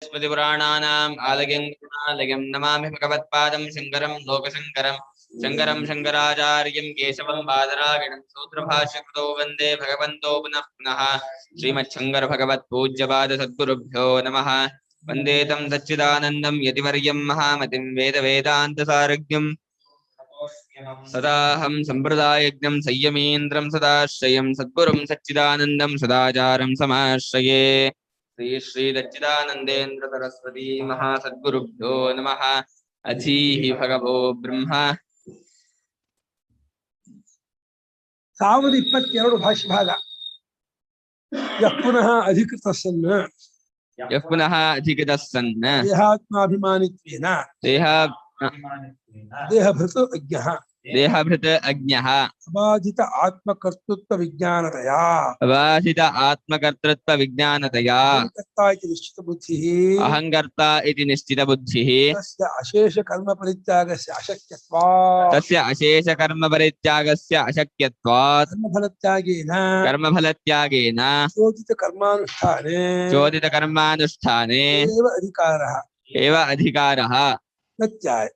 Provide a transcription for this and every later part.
स्मृतिपुराणानाम् आलयं नमामि भगवत्पादं शङ्करं लोकशङ्करं शङ्करं शङ्कराचार्यं केशवं बादरायणं सूत्रभाष्यकृतो वन्दे भगवन्तो पुनः पुनः श्रीमच्छङ्करभगवत्पूज्यपादसद्गुरुभ्यो नमः। वन्दे तं सच्चिदानन्दं यतिवर्यं महामतिं वेदवेदान्तसारज्ञं सदाहं सम्प्रदायज्ञं संयमीन्द्रं सदाश्रयं सद्गुरुं सच्चिदानन्दं सदाचारं समाश्रये। श्री श्री दच्चिदानंदेन्द्र सरस्वती महासद्गुरुभ्यो नमः। अधीः भगवो ब्रह्म 1022 ಭಾಷ್ಯ ಭಾಗ ಯಃ ಪುನಃ ಅಧಿಕೃತಸ್ಸನ್ ದೇಹಾತ್ಮಾಭಿಮಾನಿತ್ವೇನ ದೇಹಭೃತ್ ಅಜ್ಞಃ ದೇಹಭೃತ್ ಅಜ್ಞಃ ಅಬಾಧಿತ ಆತ್ಮಕರ್ತೃತ್ವ ವಿಜ್ಞಾನತಯಾ ಅಹಂಕರ್ತ ಇತಿ ನಿಶ್ಚಿತ ಬುದ್ಧಿಃ ತಸ್ಯ ಅಶೇಷ ಕರ್ಮ ಪರಿತ್ಯಾಗಸ್ಯ ಅಶಕ್ಯತ್ವಾತ್ ಕರ್ಮಫಲತ್ಯಾಗೇನ ಚೋದಿತ ಕರ್ಮಾನುಷ್ಠಾನೆ ಏವ ಅಧಿಕಾರಃ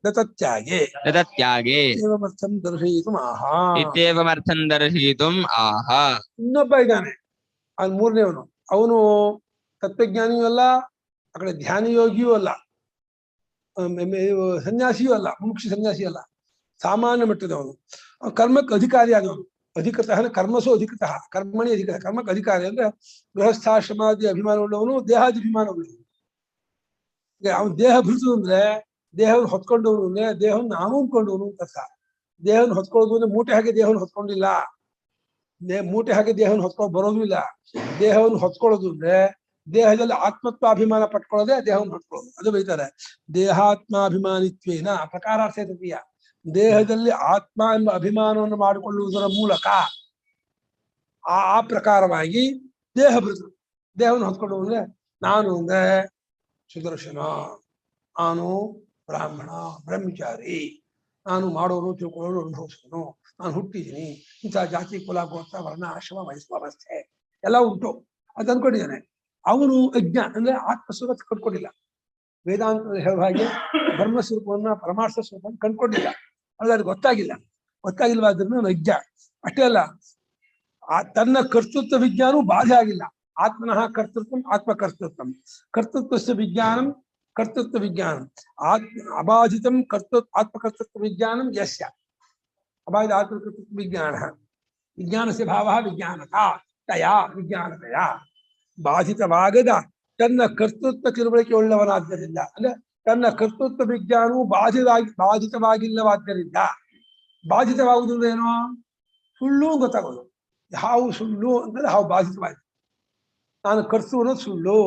ತತ್ಯಾಗೆ ಇತ್ಯೇವಮರ್ಥಂ ದರ್ಶಯಿತುಂ ಆಹ. ಇನ್ನೊಬ್ಬ ಇದ್ದಾನೆ, ಅವ್ನು ಮೂರನೇವನು. ಅವನು ತತ್ವಜ್ಞಾನಿಯೂ ಅಲ್ಲ, ಆ ಕಡೆ ಧ್ಯಾನಯೋಗಿಯೂ ಅಲ್ಲ, ಸನ್ಯಾಸಿಯೂ ಅಲ್ಲ, ಮುಮುಕ್ಷು ಸನ್ಯಾಸಿ ಅಲ್ಲ, ಸಾಮಾನ್ಯ ಮಟ್ಟದವನು. ಕರ್ಮಕ್ಕೆ ಅಧಿಕಾರಿಯಾದವನು. ಅಧಿಕೃತ ಕರ್ಮಸು ಅಧಿಕೃತ ಕರ್ಮಣಿ ಅಧಿಕೃತ. ಕರ್ಮಕ್ಕೆ ಅಧಿಕಾರಿ ಅಂದ್ರೆ ಗೃಹಸ್ಥಾಶ್ರಮಾದಿ ಅಭಿಮಾನವುಳ್ಳವನು, ದೇಹಾದಿಭಿಮಾನವುಳ್ಳವನು. ಅವನು ದೇಹ ಭೃತು ಅಂದ್ರೆ ದೇಹವನ್ನು ಹೊತ್ಕೊಂಡವನು ಅಂದ್ರೆ ದೇಹವನ್ನು ನಾನು ಅಂದ್ಕೊಂಡವನು ಅಂತ ಅರ್ಥ. ದೇಹವನ್ನು ಹೊತ್ಕೊಳ್ಳೋದು ಅಂದ್ರೆ ಮೂಟೆ ಹಾಕಿ ದೇಹವನ್ನು ಹೊತ್ಕೊಂಡಿಲ್ಲ, ಮೂಟೆ ಹಾಕಿ ದೇಹವನ್ನು ಹೊತ್ಕೊಂಡು ಬರೋದು ಇಲ್ಲ. ದೇಹವನ್ನು ಹೊತ್ಕೊಳ್ಳೋದು ಅಂದ್ರೆ ದೇಹದಲ್ಲಿ ಆತ್ಮತ್ವಾಭಿಮಾನ ಪಟ್ಕೊಳ್ಳೋದೇ ದೇಹವನ್ನು ಹೊತ್ಕೊಳ್ಳೋದು. ಅದು ಬೈತಾರೆ ದೇಹಾತ್ಮಾಭಿಮಾನಿತ್ವೇನ ಪ್ರಕಾರಾರ್ಥ ತೃತೀಯ. ದೇಹದಲ್ಲಿ ಆತ್ಮ ಎಂಬ ಅಭಿಮಾನವನ್ನು ಮಾಡಿಕೊಳ್ಳುವುದರ ಮೂಲಕ ಆ ಪ್ರಕಾರವಾಗಿ ದೇಹಭೃತು, ದೇಹವನ್ನು ಹೊತ್ಕೊಂಡು ಅಂದ್ರೆ ನಾನು ಅಂದ್ರೆ ಸುದರ್ಶನ, ನಾನು ಬ್ರಾಹ್ಮಣ ಬ್ರಹ್ಮಚಾರಿ, ನಾನು ಮಾಡೋನು ತಿಳ್ಕೊಳ್ಳೋನು ಅನುಭವಿಸೋನು, ನಾನು ಹುಟ್ಟಿದ್ದೀನಿ, ಇಂಥ ಜಾತಿ ಕುಲ ಗೋತ್ರ ವರ್ಣ ಆಶ್ರಮ ವಯಸ್ಸು ಅವಸ್ಥೆ ಎಲ್ಲ ಉಂಟು ಅಂತ ಅಂದ್ಕೊಂಡಿದ್ದಾನೆ. ಅವನು ಅಜ್ಞಾನ ಅಂದ್ರೆ ಆತ್ಮಸ್ವರೂಪ ಕಂಡ್ಕೊಂಡಿಲ್ಲ. ವೇದಾಂತ ಹೇಳುವ ಹಾಗೆ ಬ್ರಹ್ಮಸ್ವರೂಪವನ್ನ ಪರಮಾರ್ಥ ಸ್ವರೂಪವನ್ನು ಕಂಡ್ಕೊಂಡಿಲ್ಲ. ಅದು ಗೊತ್ತಾಗಿಲ್ವಾದ್ರಿಂದ ಅವನು ಅಜ್ಞ. ಅಷ್ಟೇ ಅಲ್ಲ, ತನ್ನ ಕರ್ತೃತ್ವ ವಿಜ್ಞಾನವೂ ಬಾಧೆ ಆಗಿಲ್ಲ. ಆತ್ಮನಃ ಕರ್ತೃತ್ವ ಆತ್ಮಕರ್ತೃತ್ವ ಕರ್ತೃತ್ವಸ್ಯ ವಿಜ್ಞಾನಂ ಕರ್ತೃತ್ವ ವಿಜ್ಞಾನಂ ಅಬಾಧಿತಂ ಆತ್ಮಕರ್ತೃತ್ವ ವಿಜ್ಞಾನಂ ಯಸ್ಯ ಅಬಾಧಿತ ಆತ್ಮಕರ್ತೃತ್ವ ವಿಜ್ಞಾನಸ್ಯ ಭಾವಃ ವಿಜ್ಞಾನತಯಾ ಬಾಧಿತವಾಗದ ತನ್ನ ಕರ್ತೃತ್ವ ತಿಳುವಳಿಕೆ ಉಳ್ಳವನಾದ್ದರಿಂದ, ಅಂದ್ರೆ ತನ್ನ ಕರ್ತೃತ್ವ ವಿಜ್ಞಾನವು ಬಾಧಿತವಾಗಿಲ್ಲವಾದ್ದರಿಂದ. ಬಾಧಿತವಾಗುವುದು ಏನೋ ಸುಳ್ಳು ಗೊತ್ತಾಗೋದು. ಹಾವು ಸುಳ್ಳು ಅಂದ್ರೆ ಹಾವು ಬಾಧಿತವಾಗಿದೆ. ನಾನು ಕರ್ತೃ ಅನ್ನೋದು ಸುಳ್ಳು,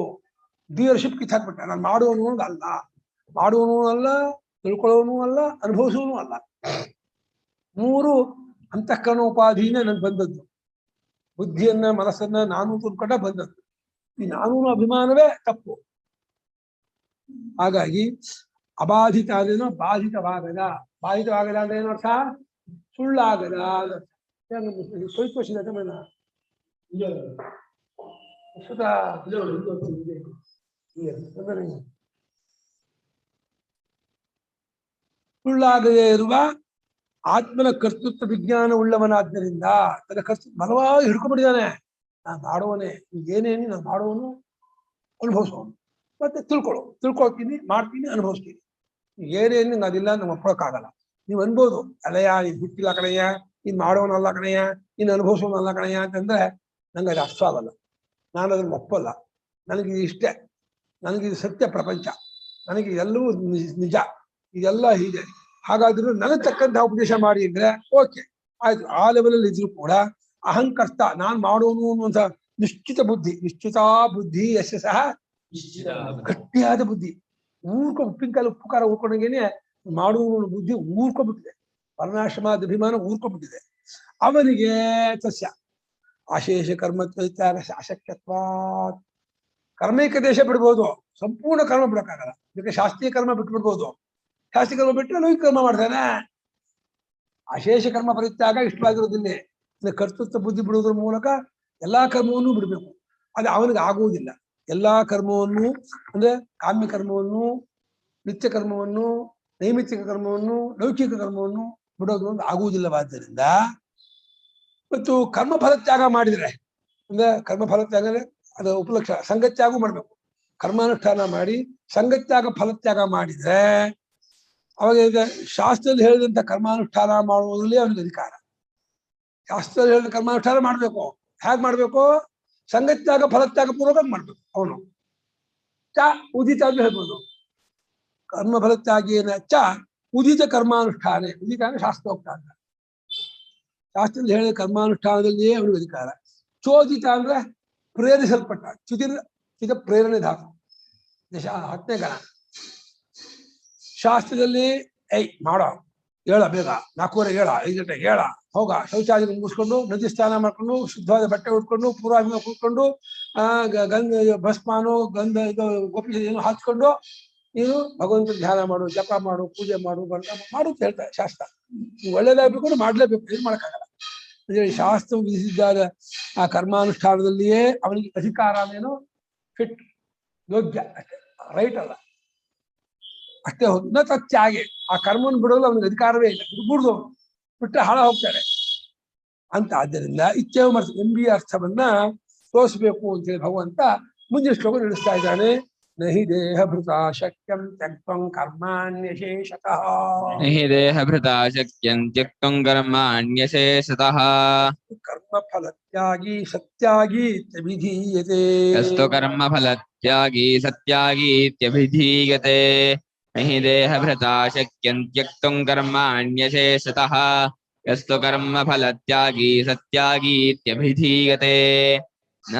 ಡೀಲರ್ಶಿಪ್ ಕಿತ್ತಾಕ್ಬಿಟ್ಟ. ನಾನು ಮಾಡುವನು ಅಲ್ಲ, ತಿಳ್ಕೊಳ್ಳೋನು ಅಲ್ಲ, ಅನುಭವಿಸುವನು ಅಲ್ಲ. 3 ಅಂತಃಕರಣೋಪಾಧೀನ ನನ್ ಬಂದದ್ದು. ಬುದ್ಧಿಯನ್ನ ಮನಸ್ಸನ್ನ ನಾನು ತುಂಬಿಕೊಂಡ ಬಂದದ್ದು. ಈ ನಾನು ಅಭಿಮಾನವೇ ತಪ್ಪು. ಹಾಗಾಗಿ ಅಬಾಧಿತ ಆದ್ರೇನೋ ಬಾಧಿತವಾಗದ ಅಂದ್ರೆ ಏನರ್ಥ? ಸುಳ್ಳಾಗದ. ಸುಳ್ಳಾಗದೇ ಇರುವ ಆತ್ಮನ ಕರ್ತೃತ್ವ ವಿಜ್ಞಾನ ಉಳ್ಳವನಾದ್ದರಿಂದ ತನ್ನ ಕರ್ತೃತ್ವ ಬಲವಾಗಿ ಹಿಡ್ಕೊಂಡ್ಬಿಟ್ಟಿದ್ದಾನೆ. ನಾನು ಮಾಡುವನೇ, ಏನೇನಿ ನಾನು ಮಾಡುವನು, ಅನುಭವಿಸೋನು, ಮತ್ತೆ ತಿಳ್ಕೊಳ್ತೀನಿ, ಮಾಡ್ತೀನಿ, ಅನುಭವಿಸ್ತೀನಿ. ಏನೇನು ಅದಿಲ್ಲ ನಮ್ಮ ಒಪ್ಕೊಳಕ್ಕಾಗಲ್ಲ. ನೀವು ಅನ್ಬೋದು, ಅಲ್ಲಯ್ಯ ನೀನ್ ಹುಟ್ಟಿಲ್ಲ ಕಣಯ್ಯ, ನೀನ್ ಮಾಡೋನಲ್ಲ ಕಣಯ್ಯ, ನೀನ್ ಅನುಭವಿಸೋನಲ್ಲ ಕಣಯ್ಯ ಅಂತಂದ್ರೆ ನಂಗೆ ಅದು ಅರ್ಥ ಆಗಲ್ಲ. ನಾನು ಅದನ್ನು ಒಪ್ಪಲ್ಲ. ನನಗೆ ಇಷ್ಟೇ, ನನಗಿದು ಸತ್ಯ ಪ್ರಪಂಚ, ನನಗೆ ಎಲ್ಲವೂ ನಿಜ, ಇದೆಲ್ಲ ಹೀಗೆ. ಹಾಗಾದ್ರೂ ನನಗೆ ತಕ್ಕಂತ ಉಪದೇಶ ಮಾಡಿ ಅಂದ್ರೆ ಓಕೆ, ಆಯ್ತು. ಆ ಲೆವೆಲಲ್ಲಿ ಇದ್ರು ಕೂಡ ಅಹಂಕರ್ತ, ನಾನ್ ಮಾಡೋನು ಅನ್ನುವಂಥ ನಿಶ್ಚಿತ ಬುದ್ಧಿ ಯಶ ಸಹ ಗಟ್ಟಿಯಾದ ಬುದ್ಧಿ. ಉಪ್ಪಿನಕಾಲ ಉಪ್ಪು ಖಾರ ಊರ್ಕೊಂಡಂಗೇನೆ ಮಾಡುವ ಬುದ್ಧಿ ಊರ್ಕೊಂಡ್ಬಿಟ್ಟಿದೆ. ವರ್ಣಾಶ್ರಮಾದ ಅಭಿಮಾನ ಊರ್ಕೊಂಡ್ಬಿಟ್ಟಿದೆ. ಅವನಿಗೆ ತಸ್ಯ ಅಶೇಷ ಕರ್ಮತ್ವ ಅಶಕ್ಯತ್ವ. ಕರ್ಮೈಕ ದೇಶ ಬಿಡ್ಬೋದು, ಸಂಪೂರ್ಣ ಕರ್ಮ ಬಿಡಕ್ಕಾಗಲ್ಲ. ಇದಕ್ಕೆ ಶಾಸ್ತ್ರೀಯ ಕರ್ಮ ಬಿಟ್ಬಿಡ್ಬೋದು. ಶಾಸ್ತ್ರೀಯ ಕರ್ಮ ಬಿಟ್ಟರೆ ಲೌಕಿಕ ಕರ್ಮ ಮಾಡ್ತಾನೆ. ಅಶೇಷ ಕರ್ಮ ಪರಿತ್ಯಾಗ ಇಷ್ಟವಾಗಿರೋದಿಲ್ಲ. ಕರ್ತೃತ್ವ ಬುದ್ಧಿ ಬಿಡುವುದ್ರ ಮೂಲಕ ಎಲ್ಲಾ ಕರ್ಮವನ್ನು ಬಿಡಬೇಕು. ಅದು ಅವನಿಗೆ ಆಗುವುದಿಲ್ಲ. ಎಲ್ಲಾ ಕರ್ಮವನ್ನು ಅಂದ್ರೆ ಕಾಮ್ಯ ಕರ್ಮವನ್ನು, ನಿತ್ಯ ಕರ್ಮವನ್ನು, ನೈಮಿತ್ತಿಕ ಕರ್ಮವನ್ನು, ಲೌಕಿಕ ಕರ್ಮವನ್ನು ಬಿಡೋದು ಒಂದು ಆಗುವುದಿಲ್ಲವಾದ್ದರಿಂದ ಮತ್ತು ಕರ್ಮ ಫಲತ್ಯಾಗ ಮಾಡಿದ್ರೆ ಅಂದ್ರೆ ಕರ್ಮ ಫಲತ್ಯಾಗ ಅಂದ್ರೆ ಅದು ಉಪಲಕ್ಷಣ, ಸಂಗತ್ಯಾಗ ಮಾಡ್ಬೇಕು. ಕರ್ಮಾನುಷ್ಠಾನ ಮಾಡಿ ಸಂಗತ್ಯಾಗ ಫಲತ್ಯಾಗ ಮಾಡಿದ್ರೆ ಅವಾಗ ಈಗ ಶಾಸ್ತ್ರದಲ್ಲಿ ಹೇಳಿದಂತ ಕರ್ಮಾನುಷ್ಠಾನ ಮಾಡುವುದರಲ್ಲಿ ಅವನಿಗೆ ಅಧಿಕಾರ. ಶಾಸ್ತ್ರದಲ್ಲಿ ಹೇಳಿದ ಕರ್ಮಾನುಷ್ಠಾನ ಮಾಡ್ಬೇಕು. ಹೇಗ್ ಮಾಡ್ಬೇಕು? ಸಂಗತ್ಯಾಗ ಫಲತ್ಯಾಗ ಪೂರ್ವಕ ಮಾಡ್ಬೇಕು. ಅವನು ಚ ಉದಿತ ಅಂತ ಹೇಳ್ಬೋದು. ಕರ್ಮ ಫಲತ್ಯಾಗೇನ ಚ ಉದಿತ ಕರ್ಮಾನುಷ್ಠಾನ. ಉದಿತ ಅಂದ್ರೆ ಶಾಸ್ತ್ರೋಕ್ತ ಅಂತ. ಶಾಸ್ತ್ರದಲ್ಲಿ ಹೇಳಿದ ಕರ್ಮಾನುಷ್ಠಾನದಲ್ಲಿಯೇ ಅವನಿಗೆ ಅಧಿಕಾರ. ಚೋದಿತ ಅಂದ್ರೆ ಪ್ರೇರಿಸಲ್ಪಟ್ಟ. ಚಿತ ಪ್ರೇರಣೆ ಧಾತು. 10ನೇ ಗಣ. ಶಾಸ್ತ್ರದಲ್ಲಿ ಮಾಡೋ, ಹೇಳ ಬೇಗ, 4:15 ಹೇಳ, 5 ಗಂಟೆಗೆ ಹೇಳ, ಹೋಗ, ಶೌಚಾಲಯ ಮುಗಿಸ್ಕೊಂಡು ನದಿ ಸ್ನಾನ ಮಾಡ್ಕೊಂಡು ಶುದ್ಧವಾದ ಬಟ್ಟೆ ಉಟ್ಕೊಂಡು ಪೂರ್ವಾಭಿಮ ಕೂತ್ಕೊಂಡು ಗಂಧ ಭಸ್ಮಾನು ಗಂಧ ಇದು ಗೋಪಿ ಏನು ಹಾಚ್ಕೊಂಡು ನೀನು ಭಗವಂತ ಧ್ಯಾನ ಮಾಡು, ಜಪ ಮಾಡು, ಪೂಜೆ ಮಾಡು, ಮಾಡು ಅಂತ ಹೇಳ್ತಾರೆ ಶಾಸ್ತ್ರ. ಒಳ್ಳೇದಾಗ್ಬೇಕು, ಮಾಡ್ಲೇಬೇಕು, ಏನು ಮಾಡಕ್ಕಾಗಲ್ಲ. ಶಾಸ್ತ್ರ ವಿಧಿಸಿದ್ದಾದ ಆ ಕರ್ಮಾನುಷ್ಠಾನದಲ್ಲಿಯೇ ಅವನಿಗೆ ಅಧಿಕಾರ ಅನ್ನೇನು ಫಿಟ್, ಯೋಗ್ಯ, ಅಷ್ಟೇ, ರೈಟ್ ಅಲ್ಲ ಅಷ್ಟೇ. ಹೊನ್ನ ತತ್ಯಾಗೆ ಆ ಕರ್ಮವನ್ನು ಬಿಡೋದು ಅವನಿಗೆ ಅಧಿಕಾರವೇ ಇಲ್ಲ. ಬಿಡ್ದು ಬಿಟ್ಟರೆ ಹಾಳ ಹೋಗ್ತಾರೆ ಅಂತ. ಆದ್ದರಿಂದ ಇಚ್ಛೆ ಎಂಬಿ ಅರ್ಥವನ್ನ ತೋರಿಸ್ಬೇಕು ಅಂತೇಳಿ ಭಗವಂತ ಮುಂದಿನ ಶ್ಲೋಕ ನಡೆಸ್ತಾ ಇದ್ದಾನೆ. ನಹಿ ದೇಹಭೃತ ಶಕ್ಯಂ ತ್ಯಕ್ತಂ ಕರ್ಮಾಣ್ಯಶೇಷತಃ. ನಹಿ ದೇಹಭೃತ ಶಕ್ಯಂ ತ್ಯಕ್ತಂ ಕರ್ಮಾಣ್ಯಶೇಷತಃ. ಕರ್ಮ ಫಲತ್ಯಾಗಿ ಸತ್ಯಾಗಿ ಇತ್ಯಭಿಧೀಯತೆ. ಯಸ್ತು ಕರ್ಮ ಫಲತ್ಯಾಗಿ ಸತ್ಯಾಗಿ ಇತ್ಯಭಿಧೀಯತೆ. ನಹಿ ದೇಹಭೃತ ಶಕ್ಯಂ ತ್ಯಕ್ತಂ ಕರ್ಮಾಣ್ಯಶೇಷತಃ. ಯಸ್ತು ಕರ್ಮ ಫಲತ್ಯಾಗಿ ಸತ್ಯಾಗಿ ಇತ್ಯಭಿಧೀಯತೆ. ನ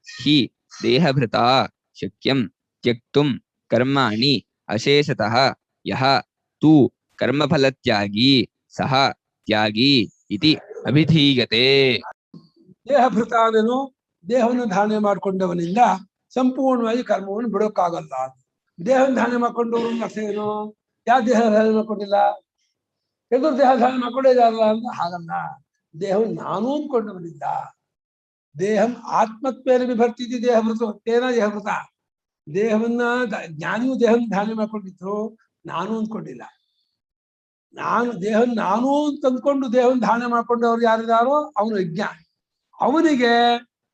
ಹಿ ದೇಹಭೃತ ಶಕ್ಯಂ ತ್ಯಕ್ತುಂ ಕರ್ಮಾಣಿ ಅಶೇಷತಃ ಯಹ ತು ಕರ್ಮಫಲತ್ಯಾಗಿ ಸಹ ತ್ಯಾಗಿ ಇತಿ ಅಭಿಧೀಯತೆ. ದೇಹಭೃತ ಅನ್ನೇನು ದೇಹವನ್ನು ಧಾರಣೆ ಮಾಡಿಕೊಂಡವನಿಂದ ಸಂಪೂರ್ಣವಾಗಿ ಕರ್ಮವನ್ನು ಬಿಡೋಕ್ಕಾಗಲ್ಲ. ದೇಹವನ್ನು ಧಾರಣೆ ಮಾಡ್ಕೊಂಡವ್ರನ್ನ ಅರ್ಥ ಏನು? ಯಾವ ದೇಹ ಧಾರಣೆ ಮಾಡ್ಕೊಂಡಿಲ್ಲ, ಎದುರು ದೇಹ ಧಾರಣೆ ಮಾಡ್ಕೊಂಡೇ ಇದಾರಲ್ಲ ಅಂತ. ಹಾಗಲ್ಲ, ದೇಹವನ್ನು ನಾನು ಅಂದ್ಕೊಂಡವನಿಲ್ಲ. ದೇಹಂ ಆತ್ಮತ್ವೇನ ವಿಭರ್ತಿತಿ ದೇಹಭೃತ ತೇನ ದೇಹಭೃತ. ದೇಹವನ್ನ ಜ್ಞಾನಿಯು ದೇಹವನ್ನು ಧಾರಣೆ ಮಾಡ್ಕೊಂಡಿದ್ರು, ನಾನು ಅಂದ್ಕೊಂಡಿಲ್ಲ. ದೇಹವನ್ನು ನಾನು ಅಂತ ಅಂದ್ಕೊಂಡು ದೇಹವನ್ನು ಧಾರಣೆ ಮಾಡ್ಕೊಂಡವ್ರು ಯಾರಿದಾರೋ ಅವನು ಅಜ್ಞಾನಿ. ಅವನಿಗೆ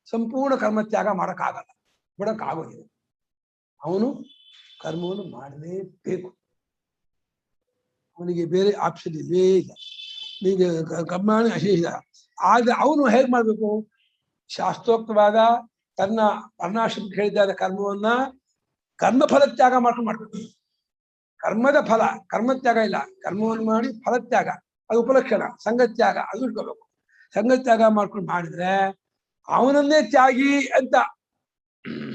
ಸಂಪೂರ್ಣ ಕರ್ಮತ್ಯಾಗ ಮಾಡಕ್ಕಾಗಲ್ಲ, ಬಿಡಕ್ಕಾಗೋದಿಲ್ಲ. ಅವನು ಕರ್ಮವನ್ನು ಮಾಡಲೇಬೇಕು. ಅವನಿಗೆ ಬೇರೆ ಆಪ್ಷನ್ ಇಲ್ಲವೇ ಇಲ್ಲ. ಈಗ ಕರ್ಮಾಣಿ ಅಶೇಷ. ಆದ್ರೆ ಅವನು ಹೇಗ್ ಮಾಡ್ಬೇಕು? ಶಾಸ್ತ್ರೋಕ್ತವಾದ ತನ್ನ ವರ್ಣಾಶ್ರಮಕ್ಕೆ ಹೇಳಿದ್ದಾದ ಕರ್ಮವನ್ನ ಕರ್ಮಫಲತ್ಯಾಗ ಮಾಡ್ಕೊಂಡು ಮಾಡ್ಬೇಕು. ಕರ್ಮದ ಫಲ, ಕರ್ಮತ್ಯಾಗ ಇಲ್ಲ. ಕರ್ಮವನ್ನು ಮಾಡಿ ಫಲತ್ಯಾಗ, ಅದು ಉಪಲಕ್ಷಣ. ಸಂಗತ್ಯಾಗ ಅದು ಇಟ್ಕೋಬೇಕು. ಸಂಗತ್ಯಾಗ ಮಾಡ್ಕೊಂಡು ಮಾಡಿದ್ರೆ ಅವನನ್ನೇ ತ್ಯಾಗಿ ಅಂತ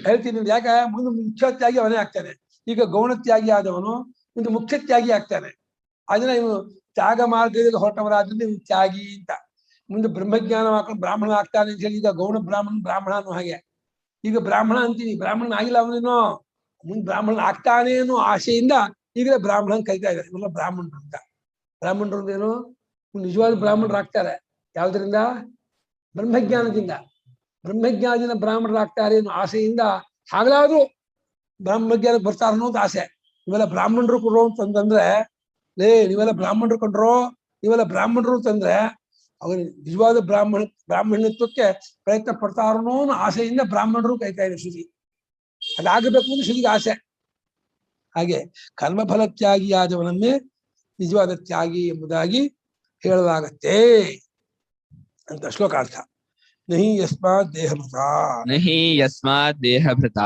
ಹೇಳ್ತೀನಿ. ಯಾಕೆ? ಮುಂದೆ ಮುಖ್ಯ ತ್ಯಾಗಿ ಅವನೇ ಆಗ್ತಾನೆ. ಈಗ ಗೌಣತ್ಯಾಗಿ ಆದವನು ಮುಂದೆ ಮುಖ್ಯ ತ್ಯಾಗಿ ಆಗ್ತಾನೆ. ಅದನ್ನ ಇವನು ತ್ಯಾಗ ಮಾರ್ಗದಲ್ಲಿ ಹೊರಟವರಾದ್ರಿಂದ ಇವನು ತ್ಯಾಗಿ ಅಂತ. ಮುಂದೆ ಬ್ರಹ್ಮಜ್ಞಾನ ಮಾಡ್ಕೊಂಡು ಬ್ರಾಹ್ಮಣ ಆಗ್ತಾನೆ ಅಂತ ಹೇಳಿ ಈಗ ಗೌಣ ಬ್ರಾಹ್ಮಣ ಅನ್ನೋ ಹಾಗೆ. ಈಗ ಬ್ರಾಹ್ಮಣ ಅಂತೀವಿ, ಬ್ರಾಹ್ಮಣನ ಆಗಿಲ್ಲ ಅವನೇನೋ, ಮುಂದೆ ಬ್ರಾಹ್ಮಣ ಆಗ್ತಾನೆ ಅನ್ನೋ ಆಶೆಯಿಂದ ಈಗಲೇ ಬ್ರಾಹ್ಮಣನ್ ಕರಿತಾ ಇದ್ದಾರೆ. ಇವೆಲ್ಲ ಬ್ರಾಹ್ಮಣರು ಅಂತ. ಬ್ರಾಹ್ಮಣರು ಅಂದೇನು? ನಿಜವಾದ ಬ್ರಾಹ್ಮಣರು ಆಗ್ತಾರೆ. ಯಾವ್ದ್ರಿಂದ? ಬ್ರಹ್ಮಜ್ಞಾನದಿಂದ. ಬ್ರಹ್ಮಜ್ಞಾನದಿಂದ ಬ್ರಾಹ್ಮಣರಾಗ್ತಾರೆ ಅನ್ನೋ ಆಸೆಯಿಂದ ಹಾಗಲಾದ್ರೂ ಬ್ರಹ್ಮಜ್ಞಾನಕ್ಕೆ ಬರ್ತಾರ ಅನ್ನೋದು ಆಸೆ. ಇವೆಲ್ಲ ಬ್ರಾಹ್ಮಣರು ಕೊಡೋ ಅಂತಂದ್ರೆ, ನೀವೆಲ್ಲ ಬ್ರಾಹ್ಮಣರು ಕೊಂಡ್ರು, ನೀವೆಲ್ಲ ಬ್ರಾಹ್ಮಣರು ಅಂತಂದ್ರೆ ಅವ್ರ ನಿಜವಾದ ಬ್ರಾಹ್ಮಣತ್ವಕ್ಕೆ ಪ್ರಯತ್ನ ಪಡ್ತಾರೋ ಅನ್ನೋ ಆಸೆಯಿಂದ ಬ್ರಾಹ್ಮಣರು ಕೈತಾ ಇದೆ ಶ್ರುತಿ. ಅದಾಗಬೇಕು ಅಂದ್ರೆ ಶ್ರುತಿಗೆ ಆಸೆ. ಹಾಗೆ ಕರ್ಮಫಲ ತ್ಯಾಗಿಯಾದವನನ್ನೇ ನಿಜವಾದ ತ್ಯಾಗಿ ಎಂಬುದಾಗಿ ಹೇಳಲಾಗತ್ತೆ ಅಂತ ಶ್ಲೋಕಾರ್ಥ. ನಹಿ ಯಸ್ಮಾತ್ ದೇಹಭೃತ. ನಹಿ ಯಸ್ಮಾತ್ ದೇಹಭೃತ.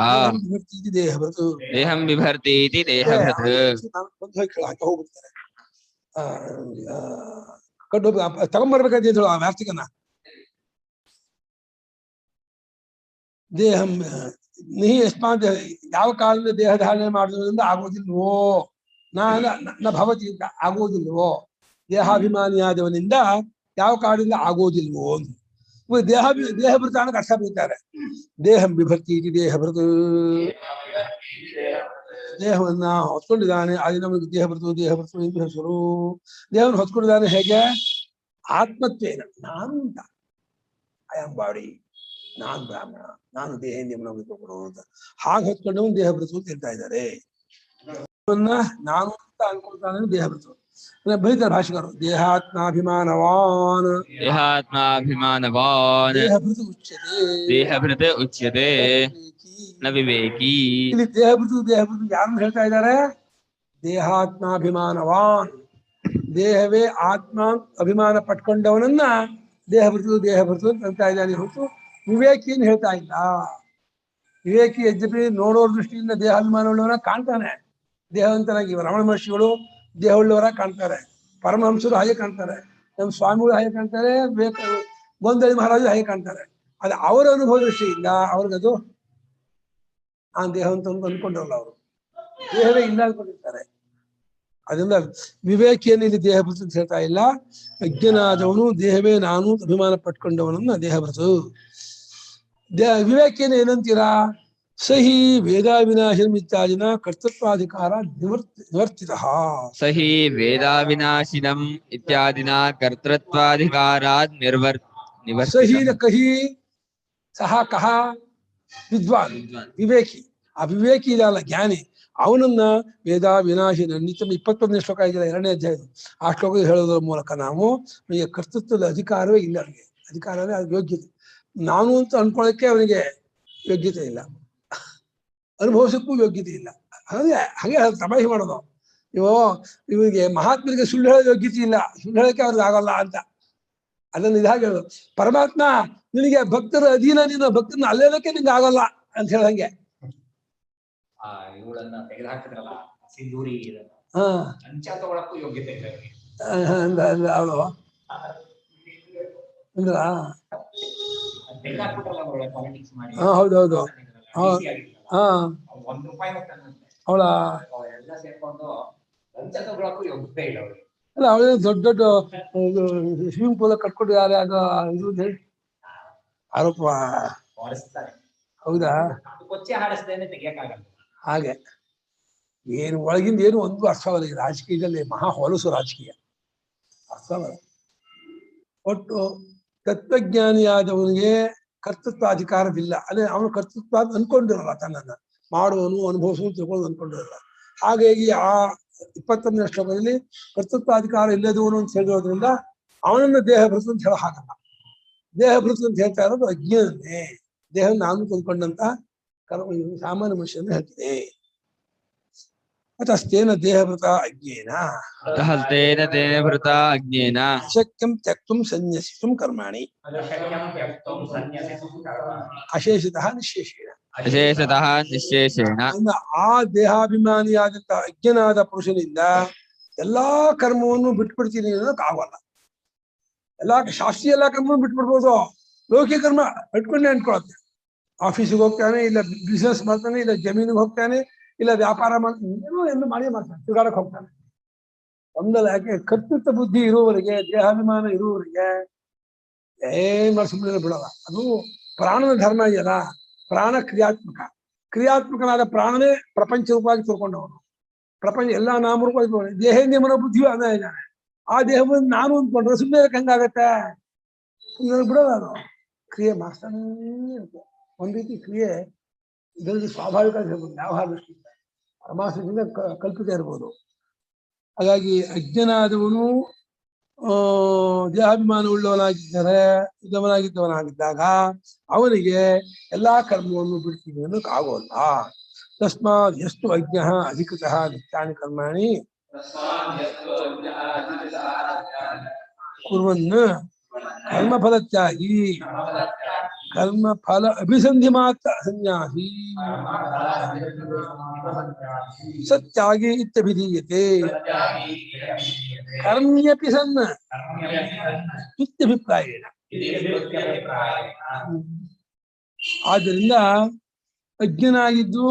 ದೇಹಭೃತ ದೇಹಂ ಬಿಭರ್ತೀತಿ ದೇಹಭೃತ. ಹೋಗ್ಬಿಡ್ತಾರೆ. ಕಡ್ಡು ತಗೊಂಡ್ಬರ್ಬೇಕಂತ ಆ ವ್ಯಾರ್ಥಿಕನ. ದೇಹಂ ನಹಿ ಯಸ್ಮಾತ್, ಯಾವ ಕಾಲದಿಂದ ದೇಹ ಧಾರಣೆ ಮಾಡೋದ್ರಿಂದ ಆಗೋದಿಲ್ವೋ? ನ ಭವತಿ ಅಂತ ಆಗೋದಿಲ್ವೋ? ದೇಹಾಭಿಮಾನಿಯಾದವನಿಂದ ಯಾವ ಕಾಲದಿಂದ ಆಗೋದಿಲ್ವೋ? ದೇಹಭೃತ ಅನ್ನೋಕೆ ಅರ್ಥ ಬೀಳ್ತಾರೆ. ದೇಹಂ ಬಿಭರ್ತಿ ಇತಿ ದೇಹಭೃತ. ದೇಹವನ್ನ ಹೊತ್ಕೊಂಡಿದ್ದಾನೆ, ಅದನ್ನ ನಮಗೆ ದೇಹಭೃತ ಎಂದು ಹೆಸರು. ದೇಹವನ್ನು ಹೊತ್ಕೊಂಡಿದ್ದಾನೆ ಹೇಗೆ? ಆತ್ಮತ್ವೇನ, ನಾನು ಅಂತ. I am body. ನಾನ್ ಬ್ರಾಹ್ಮಣ, ನಾನು ದೇಹೇಂದ್ರಿಯಮನ ಕೊಡು ಅಂತ ಹಾಗೆ ಹೊತ್ಕೊಂಡು ದೇಹ ಭೃತು ಅಂತ ಹೇಳ್ತಾ ಇದ್ದಾರೆ. ನಾನು ಅಂತ ಅನ್ಕೊಳ್ತಾನೆ ದೇಹ ಭೃತು. ಬರೀತಾರೆ ಭಾಷೆಗಾರರು, ದೇಹಾತ್ಮಾಭಿಮಾನವಾನ್ ದೇಹಾತ್ಮಾಭಿಮಾನವಾನ್ ದೇಹಭೃತು ಉಚ್ಯತೆ ದೇಹಭೃತ್ ಉಚ್ಯತೆ ನ ವಿವೇಕಿ. ಇಲ್ಲಿ ದೇಹಭೃತು ಯಾರನ್ನು ಹೇಳ್ತಾ ಇದ್ದಾರೆ? ದೇಹಾತ್ಮಾಭಿಮಾನವಾನ್, ದೇಹವೇ ಆತ್ಮ ಅಭಿಮಾನ ಪಟ್ಕೊಂಡವನನ್ನ ದೇಹಭೃತು ಅಂತ ಹೇಳ್ತಾ ಇದ್ದಾನೆ ಹೊರತು ವಿವೇಕಿಯನ್ನು ಹೇಳ್ತಾ ಇಲ್ಲ. ವಿವೇಕಿ ಯದ್ಯಪಿ ನೋಡೋರ್ ದೃಷ್ಟಿಯಿಂದ ದೇಹಾಭಿಮಾನವುಳ್ಳವರ ಕಾಣ್ತಾನೆ, ದೇಹವಂತನಾಗಿ. ರಮಣ ಮಹರ್ಷಿಗಳು ದೇಹವುಳ್ಳವರ ಕಾಣ್ತಾರೆ, ಪರಮಹಂಸರು ಹಾಗೆ ಕಾಣ್ತಾರೆ, ನಮ್ಮ ಸ್ವಾಮಿಗಳು ಹಾಗೆ ಕಾಣ್ತಾರೆ, ಗೋಂದಳಿ ಮಹಾರಾಜರು ಹಾಗೆ ಕಾಣ್ತಾರೆ. ಅದು ಅವರ ಅನುಭವ ದೃಷ್ಟಿಯಿಂದ ಅವ್ರಿಗದು ಆ ದೇಹವಂತ ಅಂದ್ಕೊಂಡಿರಲ್ಲ, ಅವರು ದೇಹವೇ ಇಲ್ಲ ಅಂದ್ಕೊಂಡಿರ್ತಾರೆ. ಅದರಿಂದ ವಿವೇಕಿಯನ್ನು ಇಲ್ಲಿ ದೇಹಭೃತು ಅಂತ ಹೇಳ್ತಾ ಇಲ್ಲ. ಅಜ್ಞನಾದವನು ದೇಹವೇ ನಾನು ಅಭಿಮಾನ ಪಟ್ಕೊಂಡವನನ್ನ ದೇಹಭೃತು. ವಿವೇಕಿಯನ್ನು ಏನಂತೀರಾ? ಸಹಿ ವೇದಾವಿನಾಶಂ ಇತ್ಯಾದಿನ ಕರ್ತೃತ್ವಾಧಿಕಾರ ನಿವರ್ತಿತ. ಸಹಿ ವೇದಾವಿನಾಶಿನಂ ಇತ್ಯಾದಿನ ಕರ್ತೃತ್ವಾಧಿಕಾರಾತ್ ಸಹಿನ ಕಹಿ ಸಹ ಕಹ ವಿದ್ವಾನ್ ವಿವೇಕಿ. ಆ ವಿವೇಕಿ ಇದಲ್ಲ ಜ್ಞಾನಿ, ಅವನನ್ನ ವೇದ ವಿನಾಶಿನ ನಿತ್ಯ 21ನೇ ಶ್ಲೋಕ ಇದೆಯಲ್ಲ 2ನೇ ಅಧ್ಯಾಯದ ಆ ಶ್ಲೋಕ ಹೇಳೋದ್ರ ಮೂಲಕ ನಾವು ಈಗ ಕರ್ತೃತ್ವದ ಅಧಿಕಾರವೇ ಇಲ್ಲ, ಅವನಿಗೆ ಅಧಿಕಾರವೇ ಅದು ಯೋಗ್ಯತೆ. ನಾನು ಅಂತ ಅನ್ಕೊಳ್ಳೋಕ್ಕೆ ಅವನಿಗೆ ಯೋಗ್ಯತೆ ಇಲ್ಲ, ಅನುಭವಿಸಕ್ಕೂ ಯೋಗ್ಯತೆ ಇಲ್ಲ. ಹಾಗೆ ತಮಾಷೆ ಮಾಡೋದು. ಇವನಿಗೆ ಮಹಾತ್ಮರಿಗೆ ಸುಳ್ಳು ಹೇಳೋ ಯೋಗ್ಯತೆ ಇಲ್ಲ, ಸುಳ್ಳು ಹೇಳೋಕೆ ಅವ್ರಿಗೆ ಆಗೋಲ್ಲ ಅಂತ. ಅದನ್ನು ಇದಾಗಿ ಹೇಳೋದು. ಪರಮಾತ್ಮ ನಿನಗೆ ಭಕ್ತರ ಅಧೀನ, ನೀನು ಭಕ್ತರನ್ನ ಅಲ್ಲೇಳಕ್ಕೆ ನಿನ್ಗೆ ಆಗೋಲ್ಲ ಅಂತ ಹೇಳ್ದಂಗೆ. ಅವಳು ಅಂದ್ರ ಹೌದೌದು. ಅವಳ ಅಲ್ಲ, ಅವಳೇ ದೊಡ್ಡ ದೊಡ್ಡ ಸ್ವಿಮ್ಮಿಂಗ್ ಪೂಲ್ ಕಟ್ಕೊಂಡಿದ್ದಾರೆ, ಅದು ಇದು ಆರೋಪ. ಹೌದಾ? ಹಾಗೆ ಏನು ಒಳಗಿಂದ ಏನು ಒಂದು ಅರ್ಥವಲ್ಲ. ರಾಜಕೀಯದಲ್ಲಿ ಮಹಾ ಹೊಲಸು ರಾಜಕೀಯ ಅರ್ಥವಲ್ಲ. ಒಟ್ಟು ತತ್ವಜ್ಞಾನಿಯಾದವನಿಗೆ ಕರ್ತೃತ್ವಾಧಿಕಾರವಿಲ್ಲ. ಅದೇ ಅವನು ಕರ್ತೃತ್ವ ಅನ್ಕೊಂಡಿರಲ್ಲ, ತನ್ನನ್ನ ಮಾಡುವನು ಅನುಭವಿಸುವ ತಿಳ್ಕೊಂಡು ಅನ್ಕೊಂಡಿರಲ್ಲ. ಹಾಗಾಗಿ ಆ 21ನೇ ಶ್ಲೋಕದಲ್ಲಿ ಕರ್ತೃತ್ವಾಧಿಕಾರ ಇಲ್ಲದವನು ಅಂತ ಹೇಳಿರೋದ್ರಿಂದ ಅವನನ್ನ ದೇಹಭೃತ ಅಂತ ಹೇಳೋ ಹಾಗಲ್ಲ. ದೇಹಭೃತ ಅಂತ ಹೇಳ್ತಾ ಇರೋದು ಅಜ್ಞಾನೇ, ದೇಹ ನಾನು ತಂದ್ಕೊಂಡಂತ ಕರ್ಮ ಸಾಮಾನ್ಯ ಮನುಷ್ಯನ ಹೇಳ್ತೀನಿ. ಅತಸ್ತೇನ ದೇಹಭೃತ ಅಜ್ಞೇನ ಅಶಕ್ಯಂ ತ್ಯಕ್ತುಂ ಸನ್ಯಸಿತುಂ ಕರ್ಮಾಣಿ ಅಶೇಷತಃ ನಿಶೇಷೇಣ. ಆ ದೇಹಾಭಿಮಾನಿಯಾದಂತ ಅಜ್ಞನಾದ ಪುರುಷನಿಂದ ಎಲ್ಲಾ ಕರ್ಮವನ್ನು ಬಿಟ್ಬಿಡ್ತೀನಿ ಅನ್ನೋದಕ್ಕೆ ಆಗೋಲ್ಲ. ಶಾಸ್ತ್ರೀಯ ಎಲ್ಲಾ ಕರ್ಮವನ್ನು ಬಿಟ್ಬಿಡ್ಬೋದು, ಲೌಕಿಕ ಕರ್ಮ ಬಿಟ್ಕೊಂಡೆ ಅನ್ಕೊಳತ್ತೆ. ಆಫೀಸಿಗೆ ಹೋಗ್ತಾನೆ, ಇಲ್ಲ ಬಿಸ್ನೆಸ್ ಮಾಡ್ತಾನೆ, ಇಲ್ಲ ಜಮೀನಿಗೆ ಹೋಗ್ತಾನೆ, ಇಲ್ಲ ವ್ಯಾಪಾರ ಮಾಡ್ತಾನೆ, ಮಾಡ್ತಾನೆ, ತಿರುಗಾಡಕ್ ಹೋಗ್ತಾನೆ. ಒಂದಲ್ಲ, ಯಾಕೆ ಕರ್ತೃತ್ವ ಬುದ್ಧಿ ಇರುವವರಿಗೆ, ದೇಹಾಭಿಮಾನ ಇರುವವರಿಗೆ ಏನ್ ಮಾಡಿ ಸುಮ್ಮನೆ ಬಿಡಲ್ಲ. ಅದು ಪ್ರಾಣದ ಧರ್ಮ ಇದೆಯಲ್ಲ, ಪ್ರಾಣ ಕ್ರಿಯಾತ್ಮಕನಾದ ಪ್ರಾಣನೇ ಪ್ರಪಂಚ ರೂಪವಾಗಿ ತಿಳ್ಕೊಂಡವನು. ಪ್ರಪಂಚ ಎಲ್ಲಾ ನಾಮರೂಪವಾಗಿ ದೇಹೇಂದ್ರಿಯಮನ ಬುದ್ಧಿಯು ಅದ ಇದ್ದಾನೆ. ಆ ದೇಹವನ್ನು ನಾನು ಅಂದ್ಕೊಂಡ್ರೆ ಸುಮ್ಮನೆ ಹೆಂಗಾಗತ್ತೆ? ಸುಮ್ಮನೆ ಬಿಡೋಲ್ಲ. ಅದು ಕ್ರಿಯೆ ಮಾಡ್ತಾನೇ ಇರುತ್ತೆ. ಒಂದ್ ರೀತಿ ಕ್ರಿಯೆ ಇದರಲ್ಲಿ ಸ್ವಾಭಾವಿಕ ಇರ್ಬೋದು, ವ್ಯವಹಾರ ದೃಷ್ಟಿಯಿಂದ ಪರಮಾತ್ಮದಿಂದ ಕಲ್ಪಿತ ಇರ್ಬೋದು. ಹಾಗಾಗಿ ಅಜ್ಞನಾದವನು ದೇಹಾಭಿಮಾನ ಉಳ್ಳವನಾಗಿದ್ದವನಾಗಿದ್ದಾಗ ಅವನಿಗೆ ಎಲ್ಲಾ ಕರ್ಮವನ್ನು ಬಿಡ್ತೀವಿ ಅನ್ನೋಕೆ ಆಗೋಲ್ಲ. ತಸ್ಮಾತ್ ಎಷ್ಟು ಅಜ್ಞ ಅಧಿಕೃತ ನಿತ್ಯಾನಿ ಕರ್ಮಾಣಿ ಕುರ್ವನ್ ಕರ್ಮಫಲತ್ಯಾಗಿ ಕರ್ಮಫಲ ಅಭಿಸಂಧಿ ಮಾತ್ರ ಸನ್ಯಾಸಿ ಸತ್ಯಾಗಿ ಇತ್ಯಭಿಧೀಯತೆ ಕರ್ಮ್ಯಪಿ ಸನ್ ಇತ್ಯಭಿಪ್ರಾಯೇಣ. ಆದ್ದರಿಂದ ಅಜ್ಞನಾಗಿದ್ದು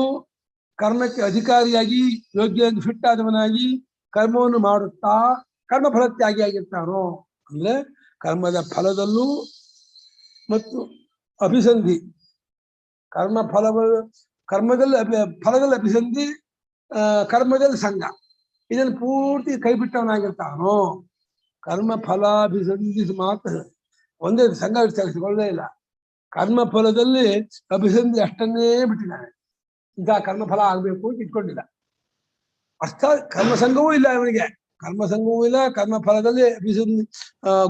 ಕರ್ಮಕ್ಕೆ ಅಧಿಕಾರಿಯಾಗಿ ಯೋಗ್ಯವಾಗಿ ಫಿಟ್ ಆದವನಾಗಿ ಕರ್ಮವನ್ನು ಮಾಡುತ್ತಾ ಕರ್ಮಫಲತ್ಯಾಗಿ ಆಗಿರ್ತಾನೋ, ಅಂದ್ರೆ ಕರ್ಮದ ಫಲದಲ್ಲೂ ಮತ್ತು ಅಭಿಸಂಧಿ, ಕರ್ಮದಲ್ಲಿ ಫಲದಲ್ಲಿ ಅಭಿಸಂಧಿ, ಕರ್ಮದಲ್ಲಿ ಸಂಘ, ಇದನ್ನು ಪೂರ್ತಿ ಕೈ ಬಿಟ್ಟವನಾಗಿರ್ತಾನೋ. ಕರ್ಮ ಫಲಾಭಿಸಂಧಿ ಮಾತ್ರ ಒಂದೇ ಸಂಘ ವಿಸ್ತರಿಸಿಕೊಳ್ಳೇ ಇಲ್ಲ. ಕರ್ಮ ಫಲದಲ್ಲಿ ಅಭಿಸಂಧಿ ಅಷ್ಟನ್ನೇ ಬಿಟ್ಟಿದ್ದಾನೆ. ಈಗ ಕರ್ಮಫಲ ಆಗ್ಬೇಕು ಅಂತ ಇಟ್ಕೊಂಡಿಲ್ಲ. ಅರ್ಥಾತ್ ಕರ್ಮಸಂಗವೂ ಇಲ್ಲ ಇವನಿಗೆ, ಕರ್ಮಸಂಗವೂ ಇಲ್ಲ, ಕರ್ಮಫಲದಲ್ಲಿ ಅಭಿಸಂಧಿ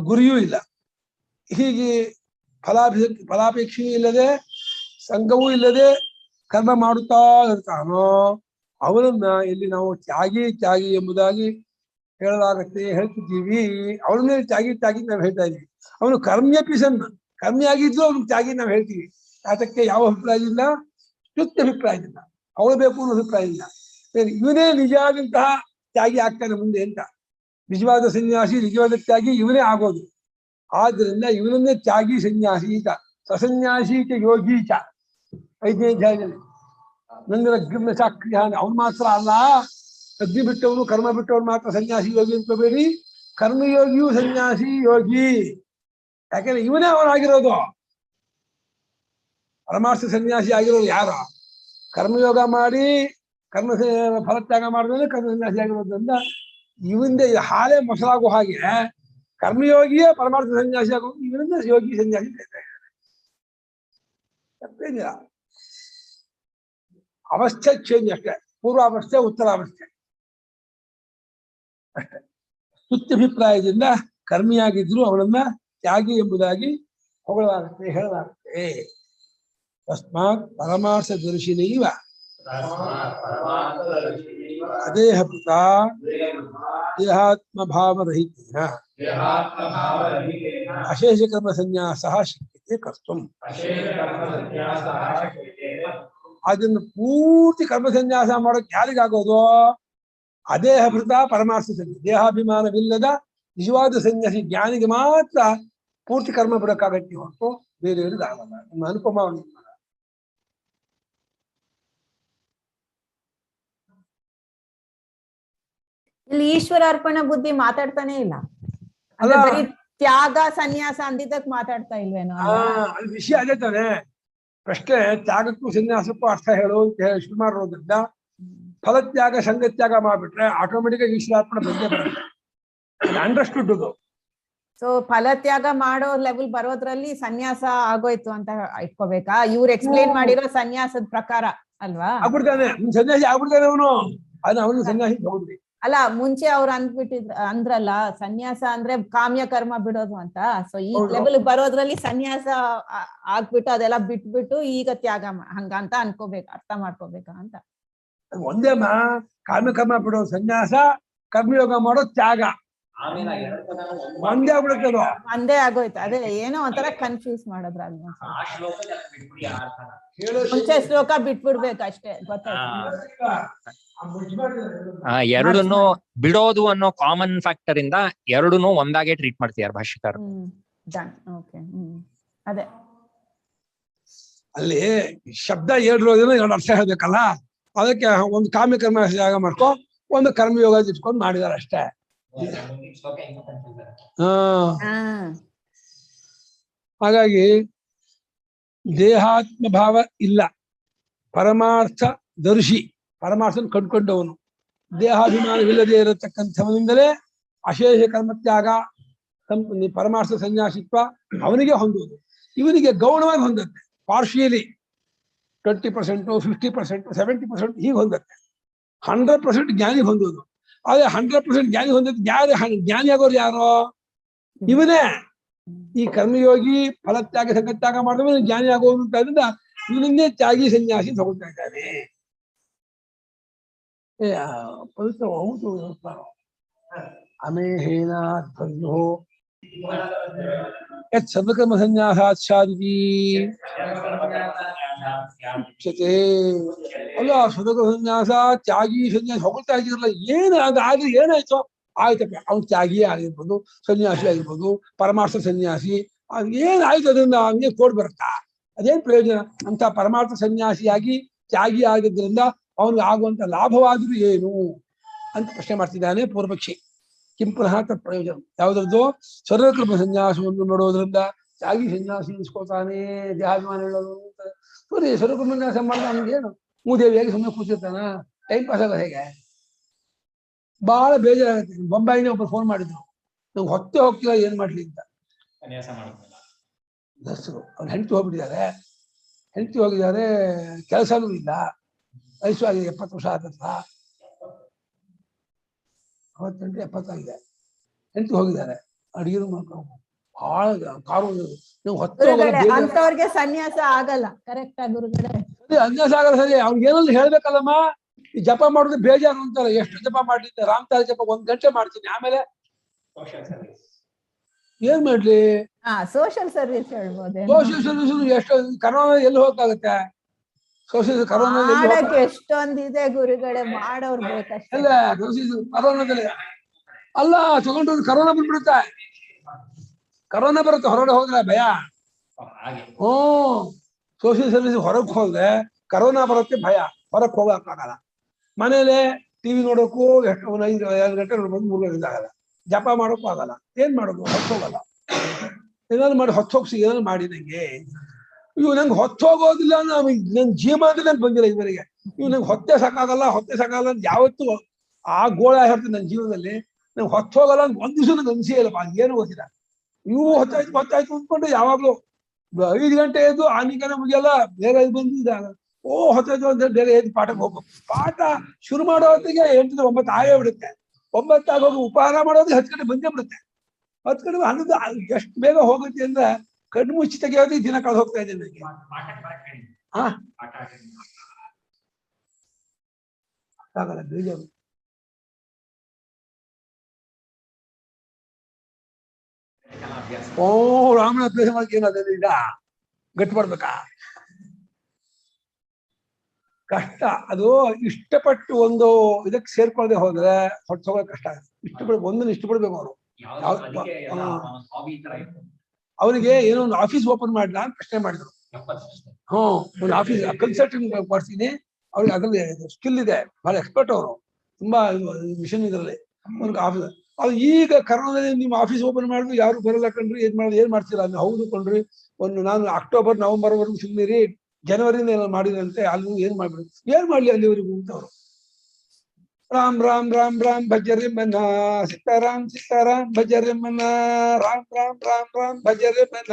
ಗುರಿಯೂ ಇಲ್ಲ. ಹೀಗೆ ಫಲಾಪೇಕ್ಷೆಯೂ ಇಲ್ಲದೆ ಸಂಘವೂ ಇಲ್ಲದೆ ಕರ್ಮ ಮಾಡುತ್ತಾ ಇರ್ತಾನೋ ಅವನನ್ನ ಇಲ್ಲಿ ನಾವು ತ್ಯಾಗಿ ಎಂಬುದಾಗಿ ಹೇಳಲಾಗತ್ತೆ, ಹೇಳ್ತಿದ್ದೀವಿ. ಅವನ ಮೇಲೆ ತ್ಯಾಗಿ ನಾವು ಹೇಳ್ತಾ ಇದ್ದೀವಿ. ಅವನು ಕರ್ಮ್ಯಪಿಸನ್, ಕರ್ಮಿಯಾಗಿದ್ದು ಅವನು ತ್ಯಾಗಿ ನಾವು ಹೇಳ್ತೀವಿ. ಅದಕ್ಕೆ ಯಾವ ಅಭಿಪ್ರಾಯದಿಂದ? ಶುದ್ಧ ಅಭಿಪ್ರಾಯದಿಂದ, ಅವಳು ಬೇಕು ಅನ್ನೋ ಅಭಿಪ್ರಾಯದಿಂದ. ಇವನೇ ನಿಜವಾದಂತಹ ತ್ಯಾಗಿ ಆಗ್ತಾನೆ ಮುಂದೆ ಅಂತ. ನಿಜವಾದ ಸನ್ಯಾಸಿ, ನಿಜವಾದ ತ್ಯಾಗಿ ಇವನೇ ಆಗೋದು. ಆದ್ರಿಂದ ಇವನನ್ನೇ ತ್ಯಾಗಿ ಸನ್ಯಾಸಿ ಅಂತ. ಸಸನ್ಯಾಸಿ ಚ ಯೋಗಿ ಚ 5ನೇ ಅಧ್ಯಾಯದಲ್ಲಿ ನಂದರ ಅಗ್ನಿ ಸಾಕ್ರಿಯ. ಅವನು ಮಾತ್ರ ಅಲ್ಲ, ಅಗ್ನಿ ಬಿಟ್ಟವನು ಕರ್ಮ ಬಿಟ್ಟವನು ಮಾತ್ರ ಸನ್ಯಾಸಿ ಯೋಗಿ ಅನ್ಕೋಬೇಡಿ. ಕರ್ಮಯೋಗಿಯು ಸನ್ಯಾಸಿ ಯೋಗಿ. ಯಾಕಂದ್ರೆ ಇವನೇ ಅವನಾಗಿರೋದು. ಪರಮಾರ್ಥ ಸನ್ಯಾಸಿ ಆಗಿರೋದು ಯಾರು? ಕರ್ಮಯೋಗ ಮಾಡಿ ಕರ್ಮ ಫಲತ್ಯಾಗ ಮಾಡಿದ್ರೆ ಕರ್ಮ ಸನ್ಯಾಸಿ ಆಗಿರೋದ್ರಿಂದ ಇವಂದೇ ಹಾಲೆ ಮೊಸರಾಗೋ ಹಾಗೆ ಕರ್ಮಯೋಗಿಯೇ ಪರಮಾರ್ಥ ಸನ್ಯಾಸಿ ಆಗೋದು, ಇವರಿಂದ ಯೋಗಿ ಸನ್ಯಾಸಿ ಹೇಳ್ತಾ ಇದ್ದಾರೆ. ತಪ್ಪೇನಿಲ್ಲ. ಅವಸ್ಥೆ ಚೇಂಜ್ ಅಷ್ಟೇ, ಪೂರ್ವಾವಸ್ಥೆ ಉತ್ತರಾವಸ್ಥೆ ಅಷ್ಟೇ. ಸುತ್ತಭಿಪ್ರಾಯದಿಂದ ಕರ್ಮಿಯಾಗಿದ್ರು ಅವನನ್ನ ತ್ಯಾಗಿ ಎಂಬುದಾಗಿ ಹೊಗಳಲಾಗುತ್ತೆ, ಹೇಳಲಾಗುತ್ತೆ. ತಸ್ಮಾತ್ ಪರಮಾರ್ಥ ದರ್ಶಿನೈವ ಅದೇಹಭೃತ ದೇಹಾತ್ಮ ಭಾವರಹಿತೇನ ಅಶೇಷ ಕರ್ಮ ಸನ್ಯಾಸಃ ಶಕ್ಯತೆ ಕರ್ತುಂ. ಅದನ್ನು ಪೂರ್ತಿ ಕರ್ಮ ಸನ್ಯಾಸ ಮಾಡೋಕೆ ಯಾರಿಗಾಗೋದು? ಅದೇಹಭೃತ ಪರಮಾರ್ಥ ಸನ್ಯಾಸ, ದೇಹಾಭಿಮಾನವಿಲ್ಲದ ನಿಜವಾದ ಸನ್ಯಾಸಿ ಜ್ಞಾನಿಗೆ ಮಾತ್ರ ಪೂರ್ತಿ ಕರ್ಮ ಬಿಡಕ್ಕಾಗತ್ತೆ ಹೊರತು ಬೇರೆಯವರಿಗೆ ಆಗಲ್ಲ. ನಿಮ್ಮ ಅನುಪಮ. ಇಲ್ಲಿ ಈಶ್ವರಾರ್ಪಣ ಬುದ್ಧಿ ಮಾತಾಡ್ತಾನೆ ಇಲ್ಲ. ಬರೀ ತ್ಯಾಗ ಸನ್ಯಾಸ ಅಂದಿದ್ದಕ್ ಮಾತಾಡ್ತಾ ಇಲ್ವೇನೋ? ಅಲ್ಲಿ ವಿಷಯ ಅದೇ ತಾನೆ ಪ್ರಶ್ನೆ. ತ್ಯಾಗಕ್ಕೂ ಸನ್ಯಾಸಕ್ಕೂ ಅರ್ಥ ಹೇಳು ಅಂತ ಹೇಳಿ ಶುರು ಮಾಡಿರೋದ್ರಿಂದ ಫಲತ್ಯಾಗ ಸಂಗತ್ಯಾಗ ಮಾಡ್ಬಿಟ್ರೆ ಆಟೋಮೆಟಿಕ್ ಆಗಿ ಈಶ್ವರಾರ್ಪಣೆ ಬಂದೇ ಬರುತ್ತೆ. ಅಂಡರ್ಸ್ಟುಡ್ ಅದು. ಸೊ ಫಲತ್ಯಾಗ ಮಾಡೋ ಲೆವೆಲ್ ಬರೋದ್ರಲ್ಲಿ ಸನ್ಯಾಸ ಆಗೋಯ್ತು ಅಂತ ಇಟ್ಕೋಬೇಕಾ? ಇವ್ರು ಎಕ್ಸ್ಪ್ಲೇನ್ ಮಾಡಿರೋ ಸನ್ಯಾಸದ ಪ್ರಕಾರ ಅಲ್ವಾ? ಆಗ್ಬಿಡ್ತಾನೆ ಸನ್ಯಾಸಿ, ಆಗ್ಬಿಡ್ತಾನೆ ಅವನು. ಅವನು ಸನ್ಯಾಸಿ ಹೌದ್ರಿ. ಅಲ್ಲ, ಮುಂಚೆ ಅವ್ರು ಅಂದ್ರಲ್ಲ ಸನ್ಯಾಸ ಅಂದ್ರೆ ಕಾಮ್ಯ ಕರ್ಮ ಬಿಡೋದು ಅಂತ. ಸೊ ಈ ಲೆವೆಲ್ ಬರೋದ್ರಲ್ಲಿ ಸನ್ಯಾಸ ಆಗ್ಬಿಟ್ಟು ಅದೆಲ್ಲ ಬಿಟ್ಬಿಟ್ಟು ಈಗ ತ್ಯಾಗ ಹಂಗಂತ ಅನ್ಕೋಬೇಕು, ಅರ್ಥ ಮಾಡ್ಕೋಬೇಕಾ ಅಂತ. ಒಂದೇಮ್ಮ ಕಾಮ್ಯ ಕರ್ಮ ಬಿಡೋದು ಸನ್ಯಾಸ, ಕರ್ಮಯೋಗ ಮಾಡೋದು ತ್ಯಾಗ, ಒಂದೇ ಆಗ್ಬಿಡುತ್ತದು. ಒಂದೇ ಆಗೋಯ್ತು. ಅದೇ ಏನೋ ಒಂಥರ ಕನ್ಫ್ಯೂಸ್ ಮಾಡೋದ್ರಲ್ಲಿ. ಮುಂಚೆ ಶ್ಲೋಕ ಬಿಟ್ಬಿಡ್ಬೇಕು ಅಷ್ಟೇ, ಗೊತ್ತಾಯ್ತು. ಎರಡನ್ನು ಬಿಡೋದು ಅನ್ನೋ ಕಾಮನ್ ಫ್ಯಾಕ್ಟರ್ ಇಂದ ಎರಡನ್ನು ಒಂದಾಗೆ ಟ್ರೀಟ್ ಮಾಡ್ತಿದ್ದಾರೆ ಭಾಷ್ಯಕಾರ. ಅದೇ ಅಲ್ಲಿ ಶಬ್ದ ಎರಡು ಅರ್ಥ ಹೇಳ್ಬೇಕಲ್ಲ. ಅದಕ್ಕೆ ಒಂದು ಕಾಮ್ಯ ಕರ್ಮ ತ್ಯಾಗ ಮಾಡ್ಕೊ, ಒಂದು ಕರ್ಮಯೋಗ ಇಟ್ಕೊಂಡು ಮಾಡಿದಾರೆ ಅಷ್ಟೇ. ಹಾಗಾಗಿ ದೇಹಾತ್ಮ ಭಾವ ಇಲ್ಲ, ಪರಮಾರ್ಥ ದರ್ಶಿ, ಪರಮಾರ್ಥನ ಕಂಡುಕೊಂಡವನು, ದೇಹಾಭಿಮಾನವಿಲ್ಲದೆ ಇರತಕ್ಕಂಥವನಿಂದಲೇ ಅಶೇಷ ಕರ್ಮತ್ಯಾಗ ಪರಮಾರ್ಥ ಸನ್ಯಾಸಿತ್ವ ಅವನಿಗೆ ಹೊಂದುವುದು. ಇವನಿಗೆ ಗೌಣವಾಗಿ ಹೊಂದತ್ತೆ, ಪಾರ್ಶಿಯಲಿ 20%, 50%, 70% ಹೀಗೆ ಹೊಂದತ್ತೆ. 100% ಜ್ಞಾನಿ ಹೊಂದೋದು. ಆದ್ರೆ 100% ಜ್ಞಾನಿ ಹೊಂದದ್ದು ಜ್ಞಾನಿ ಆಗೋರು ಯಾರೋ? ಇವನೇ. ಈ ಕರ್ಮಯೋಗಿ ಫಲತ್ಯಾಗ ಸಂಗತ್ಯಾಗ ಮಾಡಿದ್ರೆ ಜ್ಞಾನಿ ಆಗೋದು ಅಂತ ಇವನನ್ನೇ ತ್ಯಾಗಿ ಸನ್ಯಾಸಿ ತಗೊಳ್ತಾ ಇದ್ದಾನೆ. ಪವಿತ್ರ ಹೌದು. ಅಮೇಹೇನ ಧ್ವನ್ಯೋ ಯತ್ ಸರ್ವಕರ್ಮ ಸನ್ಯಾಸಾಚ್ಛಾದಿತಿ ಅಲ್ಲ, ಸ್ವರ್ಗಕರ್ಮ ಸನ್ಯಾಸ ತ್ಯಾಗಿ ಸನ್ಯಾಸ ಹೊಗಳ್ತಾ ಇದ್ದೀರಲ್ಲ, ಏನು ಅದಾದ್ರೆ ಏನಾಯ್ತು? ಆಯ್ತಪ್ಪ, ಅವ್ನು ತ್ಯಾಗಿಯೇ ಆಗಿರ್ಬೋದು, ಸನ್ಯಾಸಿ ಆಗಿರ್ಬೋದು, ಪರಮಾರ್ಥ ಸನ್ಯಾಸಿ, ಅದು ಏನಾಯ್ತು? ಅದರಿಂದ ಅವನಿಗೆ ಕೋಡ್ ಬರುತ್ತಾ? ಅದೇನ್ ಪ್ರಯೋಜನ? ಅಂತ ಪರಮಾರ್ಥ ಸನ್ಯಾಸಿಯಾಗಿ ತ್ಯಾಗಿ ಆಗಿದ್ರಿಂದ ಅವನಿಗೆ ಆಗುವಂತ ಲಾಭವಾದರೂ ಏನು ಅಂತ ಪ್ರಶ್ನೆ ಮಾಡ್ತಿದ್ದಾನೆ ಪೂರ್ವಪಕ್ಷಿ. ಕಿಂ ಪುನಃ ತತ್ ಪ್ರಯೋಜನ ಯಾವುದ್ರದ್ದು? ಸರ್ವಕರ್ಮ ಸನ್ಯಾಸವನ್ನು ನೋಡೋದ್ರಿಂದ ತ್ಯಾಗಿ ಸನ್ಯಾಸಿ ಇಸ್ಕೋತಾನೆ, ದೇಹಾಭಿಮಾನ ಹೇಳೋದು ಅಂತ. ಸರಿ, ಸರ್ವಕರ್ಮ ಸನ್ಯಾಸ ಮಾಡಿದ ಅವನಿಗೆ ಏನು ಮೂದೇವಿಯಾಗಿ ಸುಮ್ಮನೆ ಕೂತಿರ್ತಾನ? ಟೈಮ್ ಪಾಸ್ ಆಗೋದು ಹೇಗೆ? ಬಹಳ ಬೇಜಾರಾಗುತ್ತೆ. ಬೊಂಬಾಯಿನ ಒಬ್ಬರು ಫೋನ್ ಮಾಡಿದ್ರು, ನಂಗೆ ಹೊತ್ತೆ ಹೋಗ್ತಿಲ್ಲ, ಏನ್ ಮಾಡ್ಲಿ ಅಂತ. ಗೃಹಸ್ಥರು. ಅವ್ರು ಹೆಂಡತಿ ಹೋಗ್ಬಿಟ್ಟಿದ್ದಾರೆ, ಹೆಂಡತಿ ಹೋಗಿದ್ದಾರೆ, ಕೆಲಸನೂ ಇಲ್ಲ, ವಯಸ್ಸಾಗಿ 70 ವರ್ಷ ಆಗತ್ತ, 68 70 ಆಗಿದೆ. ಹೆಂಡತಿ ಹೋಗಿದ್ದಾರೆ, ಅಡಿಗೆ ಮಾಡ್ಕೊಂಡು ಬಹಳ ಕಾರು ನೀವು ಹೊತ್ತು ಅಂತವ್ರಿಗೆ ಸನ್ಯಾಸ ಆಗಲ್ಲ. ಕರೆಕ್ಟ್ ಆಗಿ ಗುರುಗಳೇ, ಅನ್ಯಾಸ ಆಗಲ್ಲ. ಸರಿ, ಅವ್ರಿಗೆ ಏನಾದ್ರು ಹೇಳ್ಬೇಕಲ್ಲಮ್ಮ. ಈ ಜಪ ಮಾಡೋದು ಬೇಜಾರು ಅಂತಾರೆ. ಎಷ್ಟು ಜಪ ಮಾಡ್ತಿದ್ದೆ, ರಾಮತಾರ ಜಪ 1 ಗಂಟೆ ಮಾಡ್ತೀನಿ, ಆಮೇಲೆ ಏನ್ ಮಾಡ್ಲಿ? ಸೋಷಿಯಲ್ ಸರ್ವಿಸ್ ಹೇಳ್ಬೋದು. ಸೋಷಿಯಲ್ ಸರ್ವಿಸ್ ಎಷ್ಟು, ಕರೋನಾ ಎಲ್ಲಿ ಹೋಗಕ್ಕಾಗತ್ತೆ? ಸೋಷಿಯಲ್ ಕರೋನಾ ಎಷ್ಟೊಂದಿದೆ ಗುರುಗಳೇ, ಮಾಡೋರ್ ಬೇಕಷ್ಟೇ. ಅಲ್ಲ ಕರೋನಾದಲ್ಲಿ ಅಲ್ಲ ತಗೊಂಡ್ರು ಕರೋನಾ ಬಂದ್ಬಿಡುತ್ತೆ. ಕರೋನಾ ಬರುತ್ತೆ, ಹೊರಗಡೆ ಹೋದ್ರೆ ಭಯ. ಸೋಷಿಯಲ್ ಸರ್ವಿಸ್ ಹೊರಗೆ ಹೋದ್ರೆ ಕರೋನಾ ಬರುತ್ತೆ, ಭಯ, ಹೊರಗೆ ಹೋಗಕ್ಕಾಗಲ್ಲ. ಮನೇಲೆ ಟಿವಿ ನೋಡೋಕು ಎಷ್ಟು 1-2 ಗಂಟೆ ನೋಡ್ಬೋದು, 3 ಗಂಟೆ ಆಗಲ್ಲ. ಜಪ ಮಾಡೋಕ್ಕೂ ಆಗಲ್ಲ. ಏನ್ ಮಾಡೋದು? ಹೊತ್ತೋಗಲ್ಲ. ಏನಾದ್ರು ಮಾಡಿ ಹೊತ್ತೋಗ್ಸಿ, ಏನಾದ್ರು ಮಾಡಿ ನಂಗೆ ಇವು ನಂಗೆ ಹೊತ್ತೋಗೋದಿಲ್ಲ. ನನ್ ಜೀವನದಲ್ಲಿ ನಂಗೆ ಬಂದಿಲ್ಲ ಇವರಿಗೆ. ಇವು ನಂಗೆ ಹೊತ್ತೆ ಸಾಕಾಗಲ್ಲ ಅಂತ ಯಾವತ್ತು ಆ ಗೋಳ ಹೇಳ್ತೀನಿ ನನ್ನ ಜೀವನದಲ್ಲಿ. ನಂಗೆ ಹೊತ್ತೋಗಲ್ಲ ಅಂತ ಒಂದ್ ದಿವಸ ನಂಗೆ ಅನ್ಸೇ ಇಲ್ಲಪ್ಪ. ಏನು ಗೊತ್ತಿಲ್ಲ, ಇವು ಹೊತ್ತಾಯ್ತು ಅಂದ್ಕೊಂಡು ಯಾವಾಗ್ಲೂ 5 ಗಂಟೆ ಎದ್ದು ಆನಿಕನೆ ಮುಗಿಯಲ್ಲ, ಬೇಗ ಬಂದು ಇದಾಗ ಹೊತ್ತಾಯ್ತು ಅಂತ ಬೇಗ ಎದ್ದು ಪಾಠಕ್ಕೆ ಹೋಗ್ಬೇಕು. ಪಾಠ ಶುರು ಮಾಡೋ ಹೊತ್ತಿಗೆ 8 9 ಆಗೇ ಬಿಡುತ್ತೆ. 9 ಆಗೋಗಿ ಉಪಹಾರ ಮಾಡೋದು 10 ಗಂಟೆ ಬಂದೇ ಬಿಡುತ್ತೆ. 10 ಗಂಟೆ 11 ಎಷ್ಟು ಬೇಗ ಹೋಗುತ್ತೆ ಅಂದ್ರೆ ಕಣ್ಣು ಮುಚ್ಚಿ ತೆಗೆಯೋದು ದಿನ ಕಳೆದು ಹೋಗ್ತಾ ಇದೆ ನನಗೆ. ಆಗಲ್ಲ, ಬೇಜಾರು. ರಾಮನ ಅಭ್ಯಾಸ ಮಾಡಕ್ಕೆ ಏನಾದ್ರೆ ಈಗ ಗಟ್ಟಿ ಮಾಡ್ಬೇಕಾ? ಕಷ್ಟ. ಅದು ಇಷ್ಟಪಟ್ಟು ಒಂದು ಇದಕ್ಕೆ ಸೇರ್ಕೊಳ್ಳದೆ ಹೋದ್ರೆ ಹೊಟ್ಟು ಹೋಗೋದು ಕಷ್ಟ ಆಗುತ್ತೆ. ಒಂದನ್ನು ಇಷ್ಟಪಡ್ಬೇಕು ಅವರು. ಅವನಿಗೆ ಏನೋ ಒಂದು ಆಫೀಸ್ ಓಪನ್ ಮಾಡ್ಲಾ ಅಂತ ಪ್ರಶ್ನೆ ಮಾಡಿದ್ರು. ಒಂದು ಆಫೀಸ್ ಕನ್ಸಲ್ಟಿಂಗ್ ಮಾಡ್ತೀನಿ, ಅವ್ರಿಗೆ ಅದ್ರಲ್ಲಿ ಸ್ಕಿಲ್ ಇದೆ, ಬಹಳ ಎಕ್ಸ್ಪರ್ಟ್ ಅವರು, ತುಂಬಾ ಮಿಷನ್ ಇದರಲ್ಲಿ ಒಂದು ಆಫೀಸ್. ಅದು ಈಗ ಕರೋನಾದಲ್ಲಿ ನಿಮ್ಮ ಆಫೀಸ್ ಓಪನ್ ಮಾಡಿದ್ರು ಯಾರು ಬರಲ್ಲ ಕಣ್ರಿ, ಏನ್ ಮಾಡ್ತೀರಾ? ಅಲ್ಲಿ ಹೌದು ಕಣ್ರಿ, ನಾನು ಅಕ್ಟೋಬರ್ ನವೆಂಬರ್ ವರೆಗೂ ಸುಮ್ಮನಿರಿ, ಜನವರಿಯಿಂದ ಏನೋ ಮಾಡಿದಂತೆ, ಅಲ್ಲಿ ಏನ್ ಮಾಡ್ಲಿ ಅಲ್ಲಿವರೆಗೂ ಅಂತವ್ರು. ರಾಮ್ ರಾಮ್ ರಾಮ್ ರಾಮ್ ಭಜರೆ ಮನ, ಸೀತಾರಾಮ್ ಸೀತಾರಾಮ್ ಭಜರೆ ಮನ, ರಾಮ್ ರಾಮ್ ರಾಮ್ ರಾಮ್ ಭಜರೆ ಮನ,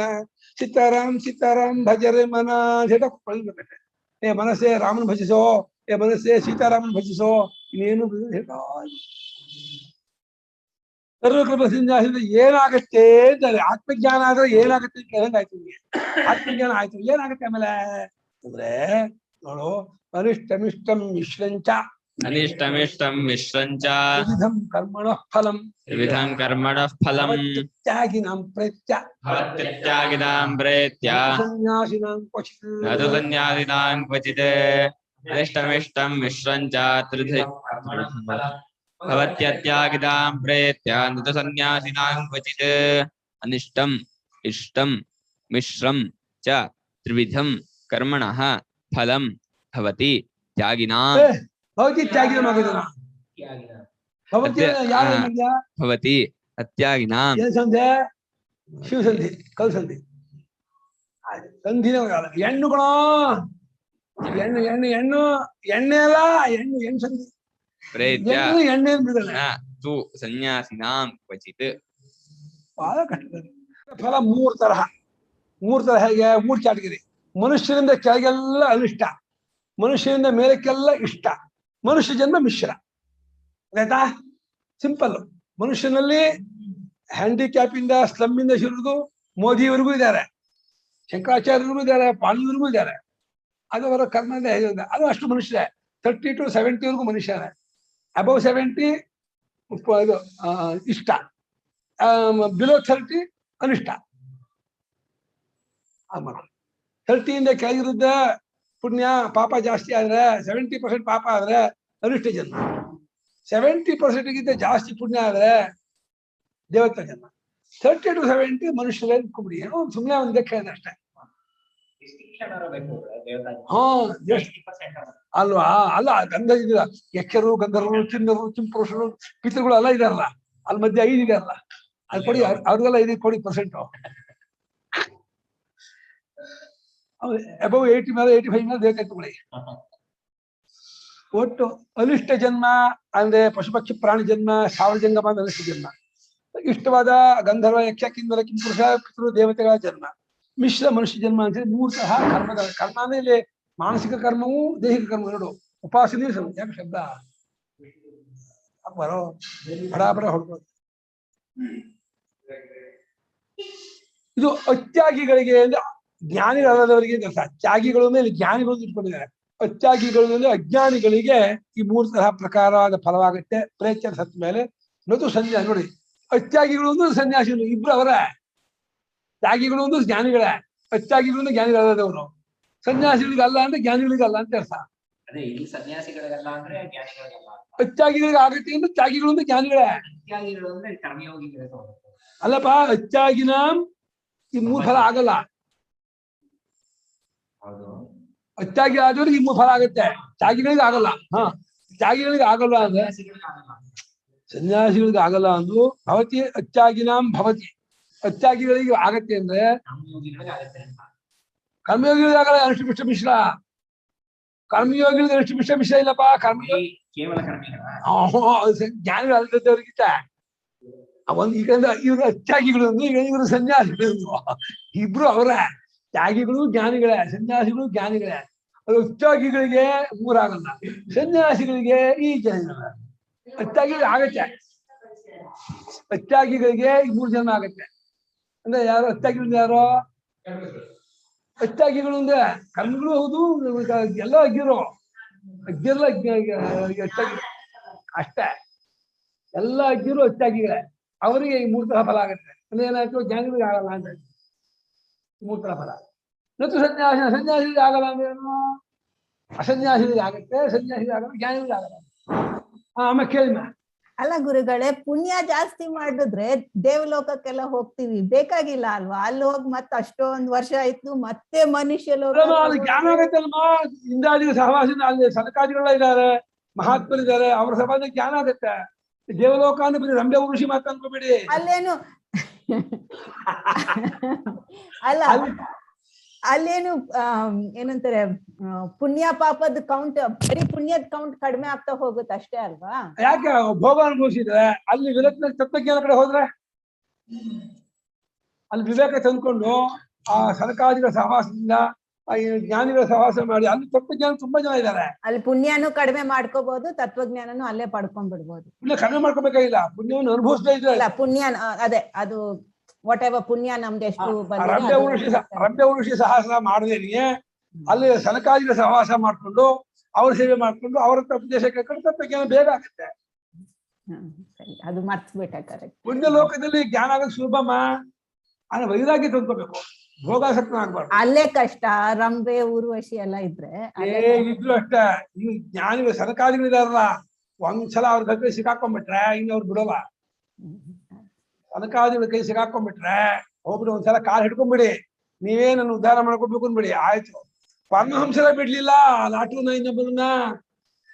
ಸೀತಾರಾಮ್ ಸೀತಾರಾಮ್ ಭಜರೆ ಮನ ಅಂತ ಹೇಳ್ಬೇಕಂತೆ. ಏ ಮನಸ್ಸೇ ರಾಮನ್ ಭಜಿಸೋ, ಏ ಮನಸ್ಸೇ ಸೀತಾರಾಮನ್ ಭಜಿಸೋ, ಇನ್ನೇನು ಸರ್ವಕೃಪ ಸಿಂಹಾಸನ ಏನಾಗತ್ತೆ ಅಂತಾರೆ. ಆತ್ಮಜ್ಞಾನ ಆದ್ರೆ ಏನಾಗತ್ತೆ ಅಂತ ಕೇಳಂಗಾಯ್ತು. ನಿಮಗೆ ಆತ್ಮಜ್ಞಾನ ಆಯ್ತು, ಏನಾಗತ್ತೆ ಆಮೇಲೆ ಅಂದ್ರೆ ನೋಡು, ಅನಿಷ್ಟಮಿಷ್ಟಂ ಮಿಶ್ರಂಚ ಅನಿಷ್ಟಮಿಷ್ಟಂ ಮಿಶ್ರಂಚ ವಿವಿಧಂ ಕರ್ಮಣಃ ಫಲಂ ತ್ಯಾಗಿನಾಂ ಪ್ರೇತ್ಯ ಸನ್ಯಾಸಿನಾಂ ಕ್ವಚಿತ್ ನದು ಸನ್ಯಾಸಿನಾಂ ಕ್ವಚಿತ್ ಅನಿಷ್ಟಮಿಷ್ಟಂ ಮಿಶ್ರಂಚ ಭವತ್ಯತ್ಯಾಗಿದಾಂ ಪ್ರೇತ್ಯ ನದು ಸನ್ಯಾಸಿನಾಂ ಕ್ವಚಿತ್ ಅನಿಷ್ಟಂ ಇಷ್ಟಂ ಮಿಶ್ರಂ ಚ ತ್ರಿವಿಧಂ ಕರ್ಮಣಃ ಫಲಂ ಭವತಿ ತ್ಯಾಗಿನಾಂ ಭವತಿ ತ್ಯಾಗಿನಾಂ ಆಗಿದಾನ ಭವತಿ ಅತ್ಯಾಗಿನಾಂ. ಏನ್ ಸಂಧಿ? ಶಿವಸಂಧಿ, ಕಲ್ಸಂಧಿ. ಸಂಧಿನೇ ಹೆಣ್ಣು ಕಣೋ, ಹೆಣ್ಣು ಹೆಣ್ಣು ಹೆಣ್ಣು ಎಣ್ಣೆ ಅಲ್ಲ, ಹೆಣ್ಣು ಹೆಣ್ಣು ಸಂಧಿ. ಪ್ರೇತ್ಯ ಎಣ್ಣೆ ಬಿಡಲ್ಲ. ತು ಸನ್ಯಾಸಿನಾಂ ಕ್ವಚಿತ್. ಬಹಳ ಕಷ್ಟ. ಫಲ 3 ತರಹ. 3 ತರಹ ಹೇಗೆ? 3 ಕ್ಯಾಟಗರಿ. ಮನುಷ್ಯರಿಂದ ಕೆಳಗೆಲ್ಲ ಅನಿಷ್ಟ, ಮನುಷ್ಯರಿಂದ ಮೇಲಕ್ಕೆಲ್ಲ ಇಷ್ಟ, ಮನುಷ್ಯ ಜನ್ಮ ಮಿಶ್ರ. ಆಯ್ತಾ? ಸಿಂಪಲ್. ಮನುಷ್ಯನಲ್ಲಿ ಹ್ಯಾಂಡಿಕ್ಯಾಪ್ ಇಂದ, ಸ್ಲಮ್ ಇಂದ ಹಿಡಿದು ಮೋದಿಯವರೆಗೂ ಇದ್ದಾರೆ, ಶಂಕರಾಚಾರ್ಯರಿಗೂ ಇದ್ದಾರೆ, ಪಾಂಡವರಿಗೂ ಇದ್ದಾರೆ. ಅದು ಅವರ ಕರ್ಮದಿಂದ ಹೇಳಿದ. ಅದು ಅಷ್ಟು ಮನುಷ್ಯ. 30 to 70 ವರೆಗೂ ಮನುಷ್ಯನೇ. ಅಬೌವ್ 70 ಇದು ಇಷ್ಟ, ಬಿಲೋ 30 ಅನಿಷ್ಟ. 30 ಇಂದ ಕೆಳಗಿರುದ್ದ ಪುಣ್ಯ ಪಾಪ ಜಾಸ್ತಿ ಆದ್ರೆ, 70% ಪಾಪ ಆದ್ರೆ ಅನಿಷ್ಟ ಜನ್ಮ. 70% ಗಿಂತ ಜಾಸ್ತಿ ಪುಣ್ಯ ಆದ್ರೆ ದೇವತಾ ಜನ್ಮ. 30 to 70 ಮನುಷ್ಯರೇ ಕುಬಿಡಿ. ಏನೋ ಸುಮ್ಮನೆ ಒಂದು ಲೆಕ್ಕ ಇದೆ ಅಷ್ಟೇ. ಅಲ್ವಾ? ಅಲ್ಲ, ಗಂಧ ಇದಿಲ್ಲ, ಯಕ್ಷರು, ಗಂಧರ್ವರು, ಕಿನ್ನರು, ಕಿಂಪುರುಷರು, ಪಿತೃಗಳು ಎಲ್ಲ ಇದಾರಲ್ಲ, ಅಲ್ಲಿ ಮಧ್ಯೆ 5 ಇದಾರಲ್ಲ, ಅದು ಕೊಡಿ, ಅವ್ರಿಗೆಲ್ಲ 5 ಕೊಡಿ %. ಅಬೌವ್ 80 ಮೇಲೆ 85 ಮೇಲೆ ಬೇಕಾಯ್ತು. ಒಟ್ಟು ಅನಿಷ್ಟ ಜನ್ಮ ಅಂದ್ರೆ ಪಶುಪಕ್ಷಿ ಪ್ರಾಣಿ ಜನ್ಮ, ಸಾವಿರ ಜಂಗಮ ಅನಿಷ್ಟ ಜನ್ಮ. ಇಷ್ಟವಾದ ಗಂಧರ್ವ, ಯಕ್ಷ, ಕಿನ್ನರ, ಕಿಂಪುರುಷ, ಪಿತೃ ದೇವತೆಗಳ ಜನ್ಮ. ಮಿಶ್ರ ಮನುಷ್ಯ ಜನ್ಮ ಅಂತ ಹೇಳಿ 3 ತರಹ ಕರ್ಮದ ಕರ್ಮ ಅಂದ್ರೆ ಇಲ್ಲಿ ಮಾನಸಿಕ ಕರ್ಮವು ದೈಹಿಕ ಕರ್ಮ ಎರಡು ಉಪಾಸನೆ ಯಾಕೆ ಶಬ್ದ ಬರೋ ಬಡ ಹೊಡ್ಬೋದು. ಇದು ಅತ್ಯಾಗಿಗಳಿಗೆ ಅಂದ್ರೆ ಜ್ಞಾನಿಗಳಾದವರಿಗೆ ತ್ಯಾಗಿಗಳು ಅಂದ್ರೆ ಇಲ್ಲಿ ಜ್ಞಾನಿಗಳು ಇಟ್ಕೊಂಡಿದ್ದಾರೆ. ಅತ್ಯಾಗಿಗಳು ಅಂದ್ರೆ ಅಜ್ಞಾನಿಗಳಿಗೆ ಈ 3 ತರಹ ಪ್ರಕಾರವಾದ ಫಲವಾಗುತ್ತೆ ಪ್ರೇತ್ಯ ಸತ್ತ ಮೇಲೆ. ಮತ್ತು ಸನ್ಯಾಸ ನೋಡಿ, ಅತ್ಯಾಗಿಗಳು ಅಂದ್ರೆ ಸನ್ಯಾಸಿಗಳು ಇಬ್ರು ಅವರ, ತ್ಯಾಗಿಗಳು ಅಂದ್ರೆ ಜ್ಞಾನಿಗಳೇ, ಅತ್ಯಾಗಿಗಳು ಅಂದ್ರೆ ಜ್ಞಾನಿಗಳಾದವರು, ಸನ್ಯಾಸಿಗಳಿಗೆ ಅಲ್ಲ ಅಂದ್ರೆ ಜ್ಞಾನಿಗಳಿಗೆ ಅಲ್ಲ ಅಂತ ಅರ್ಥ. ಅದೇ ಇಲ್ಲಿ ಸನ್ಯಾಸಿಗಳಿಗೆಲ್ಲ ಅಂದ್ರೆ ಜ್ಞಾನಿಗಳಿಗೆಲ್ಲ, ಅತ್ಯಾಗಿಗಳಿಗೆ ಆಗತ್ತೆ ಅಂದ್ರೆ ತ್ಯಾಗಿಗಳು ಅಂದ್ರೆ ಜ್ಞಾನಿಗಳೇ. ಅತ್ಯಾಗಿಗಳು ಅಂದ್ರೆ ಕರ್ಮಯೋಗಿಗಳು ಅಲ್ಲಪ್ಪ, ಅತ್ಯಾಗಿನ ಈ 3 ಫಲ ಆಗಲ್ಲ. ಅತ್ಯಾಗಿ ಆದವ್ರಿಗೆ ಈ 3 ಫಲ ಆಗುತ್ತೆ, ತ್ಯಾಗಿಗಳಿಗೆ ಆಗಲ್ಲ. ತ್ಯಾಗಿಗಳಿಗೆ ಆಗಲ್ಲ ಅಂದ್ರೆ ಸನ್ಯಾಸಿಗಳಿಗೆ ಆಗಲ್ಲ ಅಂದ್ರು ಭವತಿ ಅತ್ಯಾಗಿನಾಂ ಭವತಿ. ಅತ್ಯಾಗಿಗಳಿಗೆ ಆಗತ್ತೆ ಅಂದ್ರೆ ಕರ್ಮಯೋಗಿಗಳಿಗೆ ಆಗಲ್ಲ. ಅನುಷ್ಠಿಷ್ಟ ಮಿಶ್ರ ಕರ್ಮಯೋಗಿಗಳಿಗೆ ಅನುಷ್ಠಿಷ್ಟ ಮಿಶ್ರ ಇಲ್ಲಪ್ಪ. ಕರ್ಮಯೋಗಿ ಕೇವಲ ಕರ್ಮಿಗಳ ಜ್ಞಾನಿಗಳು ಅಲ್ದವ್ರಿಗಿಂತ ಒಂದು ಈಗ ಇವರು ಅತ್ಯಾಗಿಗಳು ಅಂದ್ರು, ಈಗ ಇವರು ಸನ್ಯಾಸಿಗಳು ಇಬ್ರು ಅವರ. ತ್ಯಾಗಿಗಳು ಜ್ಞಾನಿಗಳೇ, ಸನ್ಯಾಸಿಗಳು ಜ್ಞಾನಿಗಳೇ. ಅದು ಅತ್ಯಾಗಿಗಳಿಗೆ 3 ಆಗಲ್ಲ, ಸನ್ಯಾಸಿಗಳಿಗೆ ಈ ಜ್ಞಾನಿಗಳ. ಅತ್ಯಾಗಿಗಳಿಗೆ ಆಗತ್ತೆ, ಅತ್ಯಾಗಿಗಳಿಗೆ ಈ 3 ಜನ್ಮ ಆಗತ್ತೆ. ಅಂದ್ರೆ ಯಾರು ಅತ್ಯಾಗಿಗಳು? ಯಾರು ಅತ್ಯಾಗಿಗಳು ಅಂದ್ರೆ ಕರ್ಮಗಳು ಹೌದು, ಎಲ್ಲ ಅಗ್ಗಿರೋ ಅಗ್ಗಿರಲ್ಲ ಅತ್ಯಾಗಿ ಅಷ್ಟೇ. ಎಲ್ಲ ಅಗ್ಗಿರೋ ಅತ್ಯಾಗಿಗಳೇ, ಅವರಿಗೆ ಈ 3 ತರಹ ಫಲ ಆಗತ್ತೆ. ಅಂದ್ರೆ ಏನಾಯ್ತು, ಜ್ಞಾನಿಗಳಿಗೆ ಆಗಲ್ಲ ಅಂತ 3 ತರಹ ಫಲ. ಮತ್ತು ಸನ್ಯಾಸಿಗಳಿಗೆ ಆಗಲ್ಲ ಅಂದ್ರೆ ಏನು? ಅಸನ್ಯಾಸಿಗಳಿಗೆ ಆಗತ್ತೆ, ಸನ್ಯಾಸಿಗಳಿಗೆ ಆಗಲ್ಲ, ಜ್ಞಾನಿಗಳಿಗೆ ಆಗಲ್ಲ. ಆಮೇಲೆ ಕೇಳಿದ ಅಲ್ಲ ಗುರುಗಳೇ, ಪುಣ್ಯ ಜಾಸ್ತಿ ಮಾಡಿದ್ರೆ ದೇವಲೋಕಕ್ಕೆಲ್ಲ ಹೋಗ್ತೀವಿ, ಬೇಕಾಗಿಲ್ಲ ಅಲ್ವಾ? ಅಲ್ಲಿ ಹೋಗಿ ಮತ್ತೆ ಅಷ್ಟೊಂದು ವರ್ಷ ಆಯ್ತು, ಮತ್ತೆ ಮನುಷ್ಯ ಲೋಕ. ಅದು ಜ್ಞಾನ ಆಗತ್ತಲ್ಮ. ಇಂದಾದಿಗಳ ಸಹವಾಸದಿಂದ ಅಲ್ಲಿ ಸನಕಾದಿಗಳೆಲ್ಲ ಇದ್ದಾರೆ, ಮಹಾತ್ಮರಿದ್ದಾರೆ, ಅವರ ಸಭಾದ ಜ್ಞಾನ ಆಗತ್ತೆ. ದೇವಲೋಕ ಅಂದ್ರೆ ರಂಬೆ ಋಷಿ ಮಾತು ಅನ್ಕೋಬೇಡಿ. ಅಲ್ಲೇನು ಅಲ್ಲ, ಅಲ್ಲೇನು ಏನಂತಾರೆ, ಪುಣ್ಯ ಪಾಪದ ಕೌಂಟ್, ಬರೀ ಪುಣ್ಯದ ಕೌಂಟ್ ಕಡಿಮೆ ಆಗ್ತಾ ಹೋಗುತ್ತೆ ಅಷ್ಟೇ ಅಲ್ವಾ? ಯಾಕೆ ಭೋಗ ಅನುಭವಿಸಿದ್ರೆ ಅಲ್ಲಿ ವಿವೇಕ ತತ್ವಜ್ಞಾನ ಕಡೆ ಹೋದ್ರೆ, ಅಲ್ಲಿ ವಿವೇಕ ತಂದ್ಕೊಂಡು ಆ ಸನಕಾದಿಗಳ ಸಹವಾಸದಿಂದ ಜ್ಞಾನಿಗಳ ಸಹವಾಸ ಮಾಡಿ ಅಲ್ಲಿ ತತ್ವಜ್ಞಾನ ತುಂಬಾ ಜನ ಇದ್ದಾರೆ. ಅಲ್ಲಿ ಪುಣ್ಯನೂ ಕಡಿಮೆ ಮಾಡ್ಕೋಬಹುದು, ತತ್ವಜ್ಞಾನನು ಅಲ್ಲೇ ಪಡ್ಕೊಂಡ್ಬಿಡ್ಬೋದು. ಪುಣ್ಯ ಕಡಿಮೆ ಮಾಡ್ಕೋಬೇಕಾಗಿಲ್ಲ, ಪುಣ್ಯವನ್ನು ಅನುಭವಿಸ್ತಾ ಇದ್ರೆ. ಅಲ್ಲ ಪುಣ್ಯ ಅದೇ ಅದು ವಾಟ್ ಎವರ್ ಪುಣ್ಯ ನಮ್ದು ಎಷ್ಟು ರಂಭೆ ಋಷಿ ಸಹವಾಸ ಮಾಡದೇನಿಗೆ ಅಲ್ಲಿ ಸನಕಾದಿಗಳ ಸಹವಾಸ ಮಾಡ್ಕೊಂಡು ಅವ್ರ ಸೇವೆ ಮಾಡ್ಕೊಂಡು ಅವರ ಉಪದೇಶ ಕೇಳ್ಕೊಂಡು ತತ್ವಜ್ಞಾನ ಬೇಗ ಆಗುತ್ತೆ. ಸರಿ, ಅದು ಮರ್ತ್ಬಿಟ್ಟೆ. ಕರೆಕ್ಟ್. ಪುಣ್ಯ ಲೋಕದಲ್ಲಿ ಜ್ಞಾನ ಆಗೋದು ಸುಲಭಮ್ಮ, ಆದ್ರೆ ವೈರಾಗ್ಯ ತಂದ್ಕೋಬೇಕು, ಭೋಗಾಸಕ್ತ ಆಗ್ಬಾರ್ದು. ಅಲ್ಲೇ ಕಷ್ಟ. ರಂಬೆ ಊರ್ವಶಿ ಎಲ್ಲ ಇದ್ರೆ ಇದ್ರು ಅಷ್ಟೇ. ಈ ಜ್ಞಾನಿಗಳು ಸನಕಾದಿಗಳಿದಾರಲ್ಲ, ಒಂದ್ಸಲ ಅವ್ರ ಕೈ ಸಿಕ್ಕಾಕೊಂಡ್ಬಿಟ್ರೆ ಇನ್ನು ಅವ್ರು ಬಿಡೋಲ್ಲ. ಸನಕಾದಿಗಳ ಕೈ ಸಿಕ್ಕಾಕೊಂಡ್ಬಿಟ್ರೆ ಹೋಗ್ಬಿಡಿ, ಒಂದ್ಸಲ ಕಾಲ್ ಹಿಡ್ಕೊಂಡ್ಬಿಡಿ, ನೀವೇ ನನ್ನ ಉದ್ಧಾರ ಮಾಡ್ಕೊಡ್ಬೇಕು ಅಂದ್ಬಿಡಿ, ಆಯ್ತು. ಪರಮಹಂಸರ ಬಿಡ್ಲಿಲ್ಲ, ಲಾಟು ಇನ್ನೊಬ್ಬರನ್ನ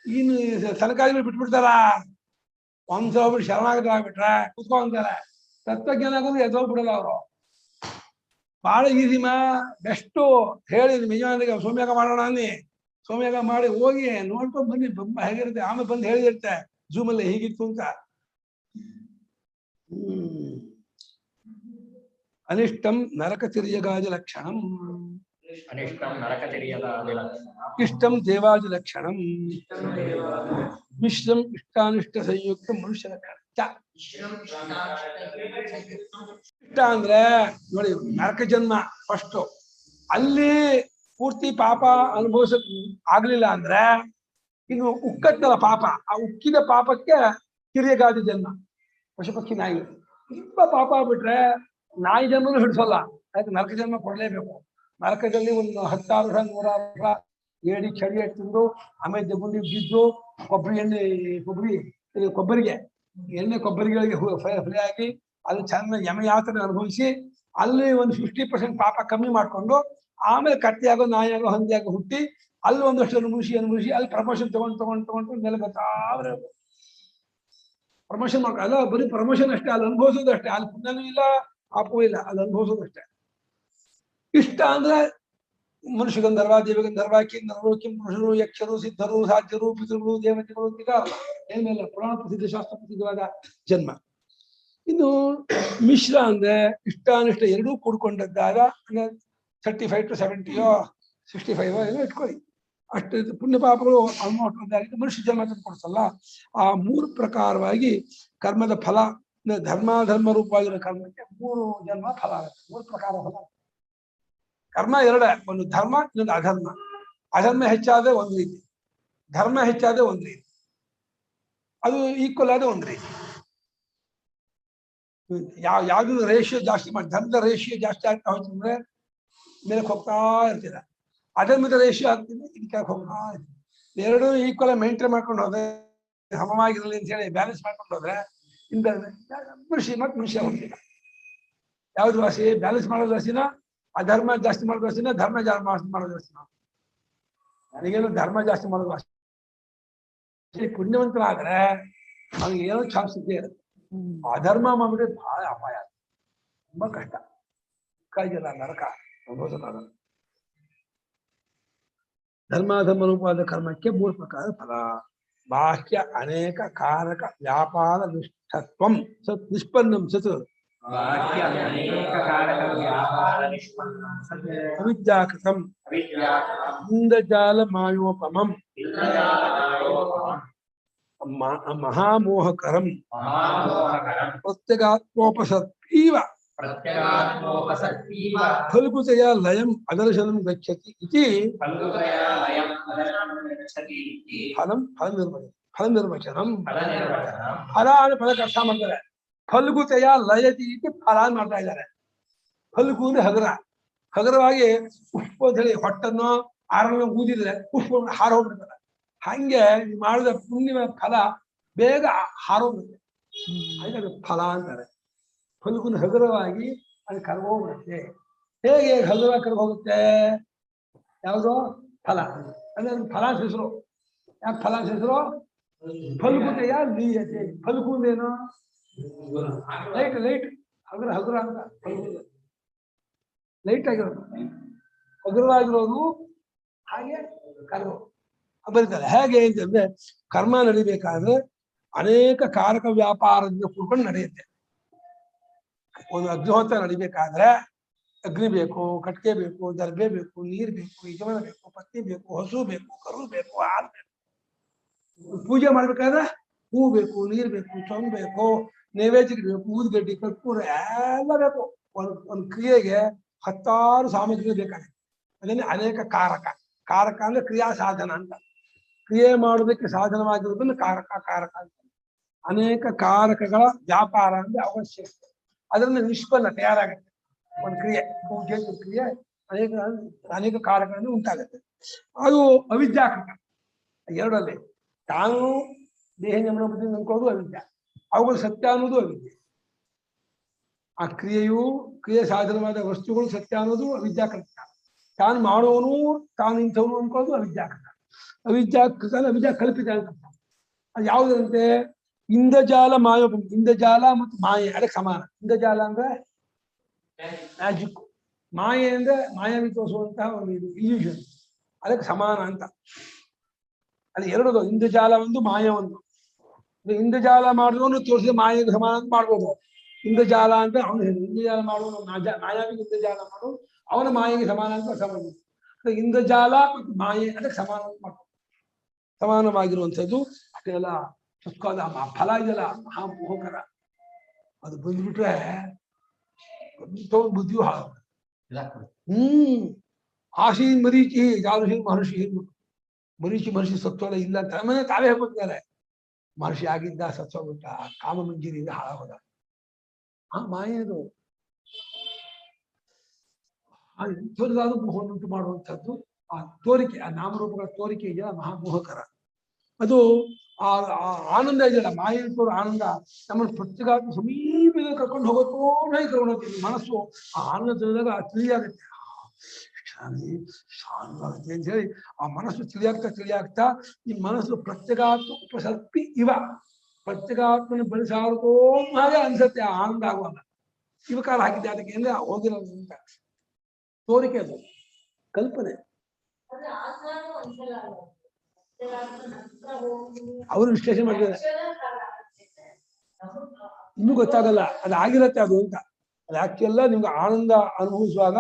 ಇನ್ನು ಸನಕಾದಿಗಳು ಬಿಟ್ಬಿಡ್ತಾರ. ಒಂದ್ಸಲ ಹೋಗ್ಬಿಟ್ಟು ಶರಣಾಗತ ಆಗ್ಬಿಟ್ರೆ ಕುತ್ಕೊಂತಾರೆ. ತತ್ವಜ್ಞಾನ ಆಗೋದು ಎದ್ದೋಗ್ಬಿಡಲ್ಲ ಅವರು. ಬಹಳ ಈಸಿಮಾ, ಬೆಸ್ಟು. ಹೇಳಿ ಯಜಮಾನಿಗೆ ಸೋಮ್ಯಾಗ ಮಾಡೋಣ ಅನ್ನಿ, ಸೋಮ್ಯಾಗ ಮಾಡಿ ಹೋಗಿ ನೋಡ್ಕೊಂಡು ಬನ್ನಿ, ಹೇಗಿರುತ್ತೆ. ಆಮೇಲೆ ಬಂದು ಹೇಳಿರುತ್ತೆ ಜೂಮಲ್ಲಿ ಹೀಗಿತ್ತು ಅಂತ. ಅನಿಷ್ಟಂ ನರಕ ತಿರ್ಯಗಾದಿ ಲಕ್ಷಣಂ, ಇಷ್ಟಂ ದೇವಾದಿ ಲಕ್ಷಣಂ, ಮಿಶ್ರಂ ಇಷ್ಟಾನಿಷ್ಟ ಸಂಯುಕ್ತ ಮನುಷ್ಯ ಲಕ್ಷಣ. ಇಷ್ಟ ಅಂದ್ರೆ ನೋಡಿ, ನರಕ ಜನ್ಮ ಫಸ್ಟ್, ಅಲ್ಲಿ ಪೂರ್ತಿ ಪಾಪ ಅನುಭವಿಸಕ್ ಆಗ್ಲಿಲ್ಲ ಅಂದ್ರೆ ಇನ್ನು ಉಕ್ಕತ್ತಲ್ಲ ಪಾಪ, ಆ ಉಕ್ಕಿದ ಪಾಪಕ್ಕೆ ಕಿರಿಯಗಾದಿ ಜನ್ಮ, ಪಶು ಪಕ್ಷಿ ನಾಯಿ. ತುಂಬಾ ಪಾಪ ಆಗ್ಬಿಟ್ರೆ ನಾಯಿ ಜನ್ಮನೂ ಹಿಡಿಸೋಲ್ಲ, ಯಾಕೆ ನರಕ ಜನ್ಮ ಕೊಡ್ಲೇಬೇಕು. ನರಕದಲ್ಲಿ ಒಂದು 10 ವರ್ಷ 100 ವರ್ಷ ಏಡಿ ಚಳಿ ತಿಂದು ಆಮೇಲೆ ಜಗುಂಡಿ ಬಿದ್ದು ಕೊಬ್ಬರಿಗೆ ಎಣ್ಣೆ ಕೊಬ್ಬರಿಗಳಿಗೆ ಫ್ರೈ ಆಗಿ ಅಲ್ಲಿ ಚೆನ್ನಾಗಿ ಯಮ ಯಾತನೆ ಅನುಭವಿಸಿ ಅಲ್ಲಿ ಒಂದು 50% ಪಾಪ ಕಮ್ಮಿ ಮಾಡ್ಕೊಂಡು ಆಮೇಲೆ ಕತ್ತೆಯಾಗೋ ನಾಯಿಯಾಗೋ ಹಂದಿಯಾಗೋ ಹುಟ್ಟಿ ಅಲ್ಲಿ ಒಂದಷ್ಟು ಅನುಭವಿಸಿ ಅಲ್ಲಿ ಪ್ರಮೋಷನ್ ತಗೊಂಡು ಮೇಲೆ ಬರ್ತಾವ್ರೆ. ಪ್ರಮೋಷನ್ ಮಾಡ್ಕೊ, ಅಲ್ಲ ಬರೀ ಪ್ರಮೋಷನ್ ಅಷ್ಟೇ, ಅಲ್ಲಿ ಅನುಭವಿಸೋದು ಅಷ್ಟೇ, ಅಲ್ಲಿ ಪುಣ್ಯನೂ ಇಲ್ಲ ಪಾಪವೂ ಇಲ್ಲ, ಅಲ್ಲಿ ಅನುಭವಿಸೋದು ಅಷ್ಟೇ. ಇಷ್ಟ ಅಂದ್ರೆ ಮನುಷ್ಯ ಗಂಧರ್ವ, ದೇವಗಂಧರ್ವ, ಕಿನ್ನರರು, ಕಿಂಪುರುಷರು, ಯಕ್ಷರು, ಸಿದ್ಧರು, ಸಾಧ್ಯರು, ಪಿತೃಗಳು, ದೇವತೆಗಳು ಇದಾರಲ್ಲ, ಏನಿಲ್ಲ ಪುರಾಣ ಪ್ರಸಿದ್ಧ ಶಾಸ್ತ್ರ ಪ್ರಸಿದ್ಧವಾದ ಜನ್ಮ. ಇನ್ನು ಮಿಶ್ರ ಅಂದ್ರೆ ಇಷ್ಟಾನಿಷ್ಟ ಎರಡೂ ಕೂಡ್ಕೊಂಡದ್ದಾಗ 35 to 70 65 ಏನೋ ಇಟ್ಕೊಳ್ಳಿ. ಅಷ್ಟು ಪುಣ್ಯ ಪಾಪಗಳು ಆಲ್ಮೋಸ್ಟ್ ಒಂದಾಗಿದೆ. ಮನುಷ್ಯ ಜನ್ಮ ಕೊಡ್ಸಲ್ಲ. ಆ 3 ಪ್ರಕಾರವಾಗಿ ಕರ್ಮದ ಫಲ, ಧರ್ಮ ರೂಪವಾಗಿರೋ ಕರ್ಮಕ್ಕೆ 3 ಜನ್ಮ ಫಲ ಆಗುತ್ತೆ. 3 ಪ್ರಕಾರ ಫಲ. ಕರ್ಮ 2, ಒಂದು ಧರ್ಮ, ಇನ್ನೊಂದು ಅಧರ್ಮ. ಅಧರ್ಮ ಹೆಚ್ಚಾದ್ರೆ ಒಂದು ರೀತಿ, ಧರ್ಮ ಹೆಚ್ಚಾದ್ರೆ ಒಂದು ರೀತಿ, ಅದು ಈಕ್ವಲ್ ಆದ ಒಂದು ರೀತಿ. ಯಾವ್ದು ರೇಷಿಯೋ ಜಾಸ್ತಿ ಮಾಡಿ, ಧರ್ಮದ ರೇಷಿಯೋ ಜಾಸ್ತಿ ಆಗ್ತಾ ಹೋಗ್ತಂದ್ರೆ ಮೇಲೆ ಹೋಗ್ತಾ ಇರ್ತೀರ, ಅಧರ್ಮದ ರೇಷಿಯೋ ಆಗ್ತಿದ್ರೆ ಇದಕ್ಕೆ ಹೋಗ್ತಾ ಇರ್ತೀವಿ. ಎರಡೂ ಈಕ್ವಲ್ ಮೇಂಟೈನ್ ಮಾಡ್ಕೊಂಡು ಹೋದ್ರೆ, ಸಮವಾಗಿರಲಿ ಅಂತ ಹೇಳಿ ಬ್ಯಾಲೆನ್ಸ್ ಮಾಡ್ಕೊಂಡು ಹೋದ್ರೆ ಇಂದ ಮನುಷ್ಯ ಹೋಗ್ತಿಲ್ಲ. ಯಾವ್ದು ವಾಸಿ? ಬ್ಯಾಲೆನ್ಸ್ ಮಾಡೋದು ವಾಸಿನ, ಅಧರ್ಮ ಜಾಸ್ತಿ ಮಾಡೋದು ವಾಸಿನ, ಧರ್ಮ ಜಾಸ್ತಿ ಮಾಡೋದು ವಾಸಿನ? ನನಗೇನು ಧರ್ಮ ಜಾಸ್ತಿ ಮಾಡೋದು ವಾಸಿ. ಪುಣ್ಯವಂತನಾದ್ರೆ ಅವ್ನಿಗೆ ಏನೋ ಚಾನ್ಸ್ ಇದ್ದೇ ಇರುತ್ತೆ. ಅಧರ್ಮ ಮಾಡಿದ್ರೆ ಬಹಳ ಅಪಾಯ, ತುಂಬಾ ಕಷ್ಟ, ಕಾಯ್ದಿಲ್ಲ, ನರಕ ಅನುಭವಿಸೋದಾಗಲ್ಲ. ಧರ್ಮಾಧರ್ಮ ರೂಪವಾದ ಕರ್ಮಕ್ಕೆ 3 ಪ್ರಕಾರದ ಫಲ. ಬಾಹ್ಯ ಅನೇಕ ಕಾರಕ ವ್ಯಾಪಾರ ನಿಷ್ಠತ್ವಂ ಸತ್ ನಿಷ್ಪನ್ನಂ ಸತ್ ಅವಿದ್ಯಾಕೃತಂ ಇಂದ್ರಜಾಲ ಮಾಯೋಪಮಂ ಮಹಾಮೋಹಕರಂ ಪ್ರತ್ಯಗಾತ್ಮೋಪಸತ್ತೀವ ಫಲ್ಗುತಯ ಲಯಂ ಅದರ್ಶನಂ ಗಚ್ಚತಿ ಇತಿ ಫಲ ನಿರ್ವಚನಂ. ಫಲ ಪದಕ್ಕೆ ಅರ್ಥ ಮಾಡ್ತಾರೆ. ಫಲ್ಗುತಯ ಲಯತಿ ಇತಿ ಫಲ ಮಾಡ್ತಾ ಇದ್ದಾರೆ. ಫಲ್ಗು ಅಂದ್ರೆ ಹಗರ, ಹಗರವಾಗಿ ಉಪ್ಪು ಅಂತ ಹೇಳಿ ಹೊಟ್ಟನ್ನು ಆರನ್ನು ಊದಿದ್ರೆ ಉಪ್ಪು ಹಾರೋಗ್ಬಿಡ್ತಾರೆ. ಹಂಗೆ ಮಾಡಿದ ಪುಣ್ಯ ಫಲ ಬೇಗ ಹಾರೋಗ್ಬಿಡುತ್ತೆ. ಹಾಗೆ ಫಲ ಅಂತಾರೆ. ಫಲ್ಗುನ ಹಗುರವಾಗಿ ಅದು ಕರ್ಗೋಗ್ಬಿಡುತ್ತೆ. ಹೇಗೆ ಹಗುರವಾಗಿ ಕರ್ಗೋಗುತ್ತೆ? ಯಾವುದು? ಫಲ. ಅಂದ್ರೆ ಫಲ ಹೆಸರು. ಯಾಕೆ ಫಲ ಹೆಸರು? ಫಲ್ಗುತೆಯ ಲೀಯತೆ. ಫಲ್ಗು ಅಂದೇನು? ಲೈಟ್ ಹಗುರ ಅಂತ. ಲೈಟ್ ಆಗಿರೋದು, ಹಗುರವಾಗಿರೋದು, ಹಾಗೆ ಕರ್ಗೋ ಬರೀತಾರೆ. ಹೇಗೆ ಅಂತಂದ್ರೆ ಕರ್ಮ ನಡಿಬೇಕಾದ್ರೆ ಅನೇಕ ಕಾರಕ ವ್ಯಾಪಾರದಿಂದ ಕೂಡ್ಕೊಂಡು ನಡೆಯುತ್ತೆ. ಒಂದು ಅಗ್ನಿಹೋತ್ರ ನಡಿಬೇಕಾದ್ರೆ ಅಗ್ನಿ ಬೇಕು, ಕಟ್ಕೆ ಬೇಕು, ದರ್ಬೆ ಬೇಕು, ನೀರ್ ಬೇಕು, ಯಜಮಾನ ಬೇಕು, ಪತ್ನಿ ಬೇಕು, ಹಸು ಬೇಕು, ಕರು ಬೇಕು, ಹಾಲು ಬೇಕು. ಪೂಜೆ ಮಾಡ್ಬೇಕಾದ್ರೆ ಹೂ ಬೇಕು, ನೀರ್ ಬೇಕು, ಚೊಂಬ್ ಬೇಕು, ನೈವೇದ್ಯಕ್ಕೆ ಬೇಕು, ಊದ್ಗಡ್ಡಿ, ಕರ್ಪೂರ ಎಲ್ಲ ಬೇಕು. ಒಂದು ಕ್ರಿಯೆಗೆ 10 ಸಾಮಗ್ರಿ ಬೇಕಾಗುತ್ತೆ. ಅದನ್ನೇ ಅನೇಕ ಕಾರಕ ಅಂದ್ರೆ ಕ್ರಿಯಾ ಸಾಧನ ಅಂತ. ಕ್ರಿಯೆ ಮಾಡೋದಕ್ಕೆ ಸಾಧನವಾಗಿರೋದನ್ನು ಕಾರಕ ಅಂತ. ಅನೇಕ ಕಾರಕಗಳ ವ್ಯಾಪಾರ ಅಂದ್ರೆ ಅವಶ್ಯಕತೆ. ಅದರಿಂದ ನಿಷ್ಪನ್ನ ತಯಾರಾಗುತ್ತೆ ಒಂದು ಕ್ರಿಯೆ. ಪೂಜೆ ಕ್ರಿಯೆ ಅನೇಕ ಕಾರಕಗಳನ್ನು ಉಂಟಾಗುತ್ತೆ. ಅದು ಅವಿದ್ಯಾಕೃತ. ಎರಡಲ್ಲಿ ತಾನು ದೇಹ ಜ್ಞಾನಪತಿ ಅಂದ್ಕೊಳ್ಳೋದು ಅವಿದ್ಯೆ, ಅವುಗಳು ಸತ್ಯ ಅನ್ನೋದು ಅವಿದ್ಯೆ. ಆ ಕ್ರಿಯೆ ಸಾಧನವಾದ ವಸ್ತುಗಳು ಸತ್ಯ ಅನ್ನೋದು ಅವಿದ್ಯಾಕೃತ. ತಾನು ಮಾಡೋನು ತಾನು ಇಂಥವನು ಅನ್ಕೊಳ್ಳೋದು ಅವಿದ್ಯಾಕೃತ. ಅವಿದ್ಯಾ ಕಲ್ಪಿತ ಅಂತ. ಅದು ಯಾವುದಂತೆ? ಇಂದ್ರಜಾಲ ಮಾಯೋಪಮ. ಇಂದ್ರಜಾಲ ಮತ್ತು ಮಾಯೆ ಅದಕ್ಕೆ ಸಮಾನ. ಇಂದ್ರಜಾಲ ಅಂದ್ರೆ ಮ್ಯಾಜಿಕ್, ಮಾಯೆ ಅಂದ್ರೆ ಮಾಯಾವಿ ತೋರಿಸುವಂತಹ ಒಂದು ಇಲ್ಯೂಷನ್, ಅದಕ್ಕೆ ಸಮಾನ ಅಂತ. ಅಲ್ಲಿ ಎರಡದು, ಇಂದ್ರಜಾಲ ಒಂದು, ಮಾಯ ಒಂದು. ಇಂದ್ರಜಾಲ ಮಾಡಿದವನು ತೋರಿಸಿದ ಮಾಯೆಗೆ ಸಮಾನ ಅಂತ ಮಾಡ್ಬೋದು. ಇಂದ್ರಜಾಲ ಅಂತ ಅವನು ಹೇಳಿ, ಇಂದ್ರಜಾಲ ಮಾಡುವನು ಮಾಯಾವಿಗೆ ಇಂದ್ರಜಾಲ ಮಾಡು, ಅವನ ಮಾಯೆಗೆ ಸಮಾನ ಅಂತ ಸಮಾನ. ಇಂದ್ರಜಾಲ ಮತ್ತು ಮಾಯೆ ಅದಕ್ಕೆ ಸಮಾನ ಅಂತ ಮಾಡ್ಬೋದು. ಸಮಾನವಾಗಿರುವಂಥದ್ದು ಅದೆಲ್ಲ ಸುಸ್ಕಾದ ಫಲ ಇದೆಯಲ್ಲ, ಮಹಾಮೋಹಕರ. ಅದು ಬಂದ್ಬಿಟ್ರೆ ಬುದ್ಧಿಯು ಹಾಳು. ಆಶೀನ್ ಮರೀಚಿ ಜಾಲಹೀ ಮಹರ್ಷಿ. ಮರೀಚಿ ಸತ್ವದ ಇಲ್ಲ ಅಂತ ಮನೆ ತಾವೇ ಹೇಳ್ಕೊತಿದ್ದಾರೆ. ಮಹರ್ಷಿ ಆಗಿದ್ದ ಸತ್ವಬಿಟ್ಟ, ಕಾಮ ಮಂಜಿರಿಯಿಂದ ಹಾಳಾಗೋದ. ಆ ಮಾಯದು ಎಂಥದಾದ್ರೂ ಮೋಹನುಂಟು ಮಾಡುವಂಥದ್ದು ಆ ತೋರಿಕೆ, ಆ ನಾಮರೂಪಗಳ ತೋರಿಕೆ ಇದೆಯಲ್ಲ, ಮಹಾಮೋಹಕರ. ಅದು ಆ ಆನಂದ ಇದೆಯಲ್ಲ, ಮಾಯೆ ತೋರು ಆನಂದ ನಮ್ಮನ್ನು ಪ್ರತ್ಯೇಕ ಸಮೀಪದಲ್ಲಿ ಕರ್ಕೊಂಡು ಹೋಗೋದು ಕರ್ಕೊಂಡು ಹೋಗ್ತೀವಿ. ಮನಸ್ಸು ಆ ಆನಂದ ತಿಳಿದಾಗ ತಿಳಿಯಾಗುತ್ತೆ, ಶಾಂತವಾಗುತ್ತೆ ಅಂತ ಹೇಳಿ ಆ ಮನಸ್ಸು ತಿಳಿಯಾಗ್ತಾ ಈ ಮನಸ್ಸು ಪ್ರತ್ಯೇಕಾತ್ಮ ಉಪಸರ್ಪಿ ಇವ ಪ್ರತ್ಯೇಕಾತ್ಮನ ಬೆಳೆಸಾರತೋ ಹಾಗೆ ಅನ್ಸತ್ತೆ. ಆ ಆನಂದ ಆಗುವಾಗ ಇವಕಾಲ ಹಾಕಿದ್ದೆ ಅದಕ್ಕೆ ಅಂದ್ರೆ ಹೋಗಿರೋದು ತೋರಿಕೆ, ಅದು ಕಲ್ಪನೆ. ಅವರು ವಿಶ್ಲೇಷಣೆ ಮಾಡಿದ್ದಾರೆ, ಇನ್ನೂ ಗೊತ್ತಾಗಲ್ಲ ಅದು ಆಗಿರತ್ತೆ ಅದು ಅಂತ. ಅದು ಆಕ್ಚುಯಲ್ಲ ನಿಮ್ಗೆ ಆನಂದ ಅನುಭವಿಸುವಾಗ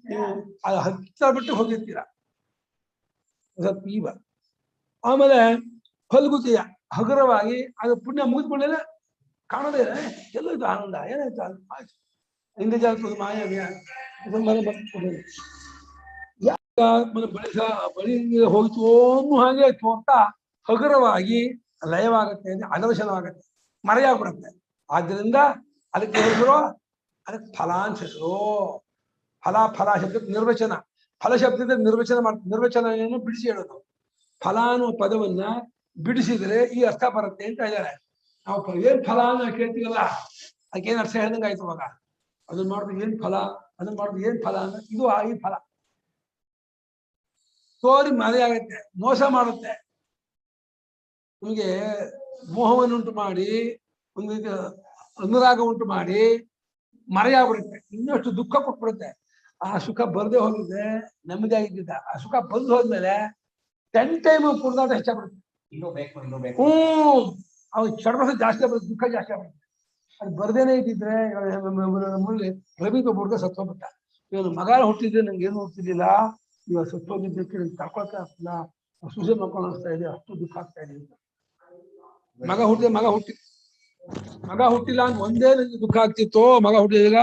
ನೀವು ಅದು ಹತ್ತಿರ ಬಿಟ್ಟು ಹೋಗಿರ್ತೀರ ಸ್ವಲ್ಪ ಈವ. ಆಮೇಲೆ ಫಲ್ಗುತಿಯ ಹಗುರವಾಗಿ ಅದು ಪುಣ್ಯ ಮುಗಿದ್ಕೊಂಡೇನೆ ಕಾಣೋದೇ ಎಲ್ಲೋಯ್ತು ಆನಂದ, ಏನಾಯ್ತು ಆಯ್ತು ಹಿಂದೆ ಜಾತದ ಮಾಯ ಬಳಿ ಹೋಯ್ತು ಅನ್ನೋ ಹಾಗೆ ತೋರ್ತಾ ಹಗುರವಾಗಿ ಲಯವಾಗುತ್ತೆ, ಅದರ್ಶನವಾಗುತ್ತೆ, ಮರೆಯಾಗ್ಬಿಡುತ್ತೆ. ಆದ್ದರಿಂದ ಅದಕ್ಕೆ ಹೇಳಿದ್ರು ಅದಕ್ಕೆ ಫಲಾಂಶರು. ಫಲ ಶಬ್ದಕ್ಕೆ ನಿರ್ವಚನ, ಫಲ ಶಬ್ದದ ನಿರ್ವಚನ ನಿರ್ವಚನ ಏನು ಬಿಡಿಸಿ ಹೇಳೋದು. ಫಲ ಅನ್ನುವ ಪದವನ್ನ ಬಿಡಿಸಿದ್ರೆ ಈ ಅರ್ಥ ಬರುತ್ತೆ ಅಂತ ಹೇಳಿದ್ದಾರೆ. ನಾವು ಏನ್ ಫಲ ಅನ್ನೋ ಕೇಳ್ತೀವಲ್ಲ ಅದಕ್ಕೇನ್ ಅರ್ಥ ಹೇಳ್ದಂಗೆ ಆಯ್ತು. ಅವಾಗ ಅದನ್ನ ಮಾಡಿದ್ರೆ ಏನ್ ಫಲ, ಅದನ್ನ ಮಾಡಿದ್ರೆ ಏನ್ ಫಲ ಅಂದ್ರೆ ಇದು ಈ ಫಲ ತೋರಿ ಮರೆಯಾಗತ್ತೆ, ಮೋಸ ಮಾಡುತ್ತೆ, ನಿಮಗೆ ಮೋಹವನ್ನುಂಟು ಮಾಡಿ ಒಂದು ಅನುರಾಗ ಉಂಟು ಮಾಡಿ ಮರೆಯಾಗ್ಬಿಡುತ್ತೆ, ಇನ್ನಷ್ಟು ದುಃಖ ಕೊಟ್ಬಿಡುತ್ತೆ. ಆ ಸುಖ ಬರದೆ ಹೋಗಿದ್ರೆ ನೆಮ್ಮದಿ ಆಗಿದ್ದ, ಆ ಸುಖ ಬಂದು ಹೋದ್ಮೇಲೆ 10 ಟೈಮ್ ಕುಡ್ದಾಟ ಹೆಚ್ಚಾಗ್ಬಿಡುತ್ತೆ. ಅವ್ನು ಚಡಪಸ ಜಾಸ್ತಿ ಆಗ್ಬಿಡುತ್ತೆ, ದುಃಖ ಜಾಸ್ತಿ ಆಗ್ಬಿಡುತ್ತೆ. ಅದು ಬರ್ದೇನೆ ಇದ್ದಿದ್ರೆ ರವಿ ಒಬ್ಬ ಸತ್ತೋಗ್ಬಿಟ್ಟ. ಇವನು ಮಗ ಹುಟ್ಟಿದ್ರೆ ನಂಗೆ ಏನು ಹುಟ್ಟಿರ್ಲಿಲ್ಲ, ಇವಾಗ ಸತ್ತೋಗಿದ್ದಕ್ಕೆ ತಡ್ಕೊಳ್ತಾ ಆಗ್ತಿಲ್ಲ, ಸೂಸೈಡ್ ಮಾಡ್ಕೊಂಡು ಅನಿಸ್ತಾ ಇದೆ, ಅಷ್ಟು ದುಃಖ ಆಗ್ತಾ ಇದೆ ಅಂತ. ಮಗ ಹುಟ್ಟಿಲ್ಲ ಅಂತ ಒಂದೇ ನನಗೆ ದುಃಖ ಆಗ್ತಿತ್ತು. ಮಗ ಹುಟ್ಟಿದಾಗ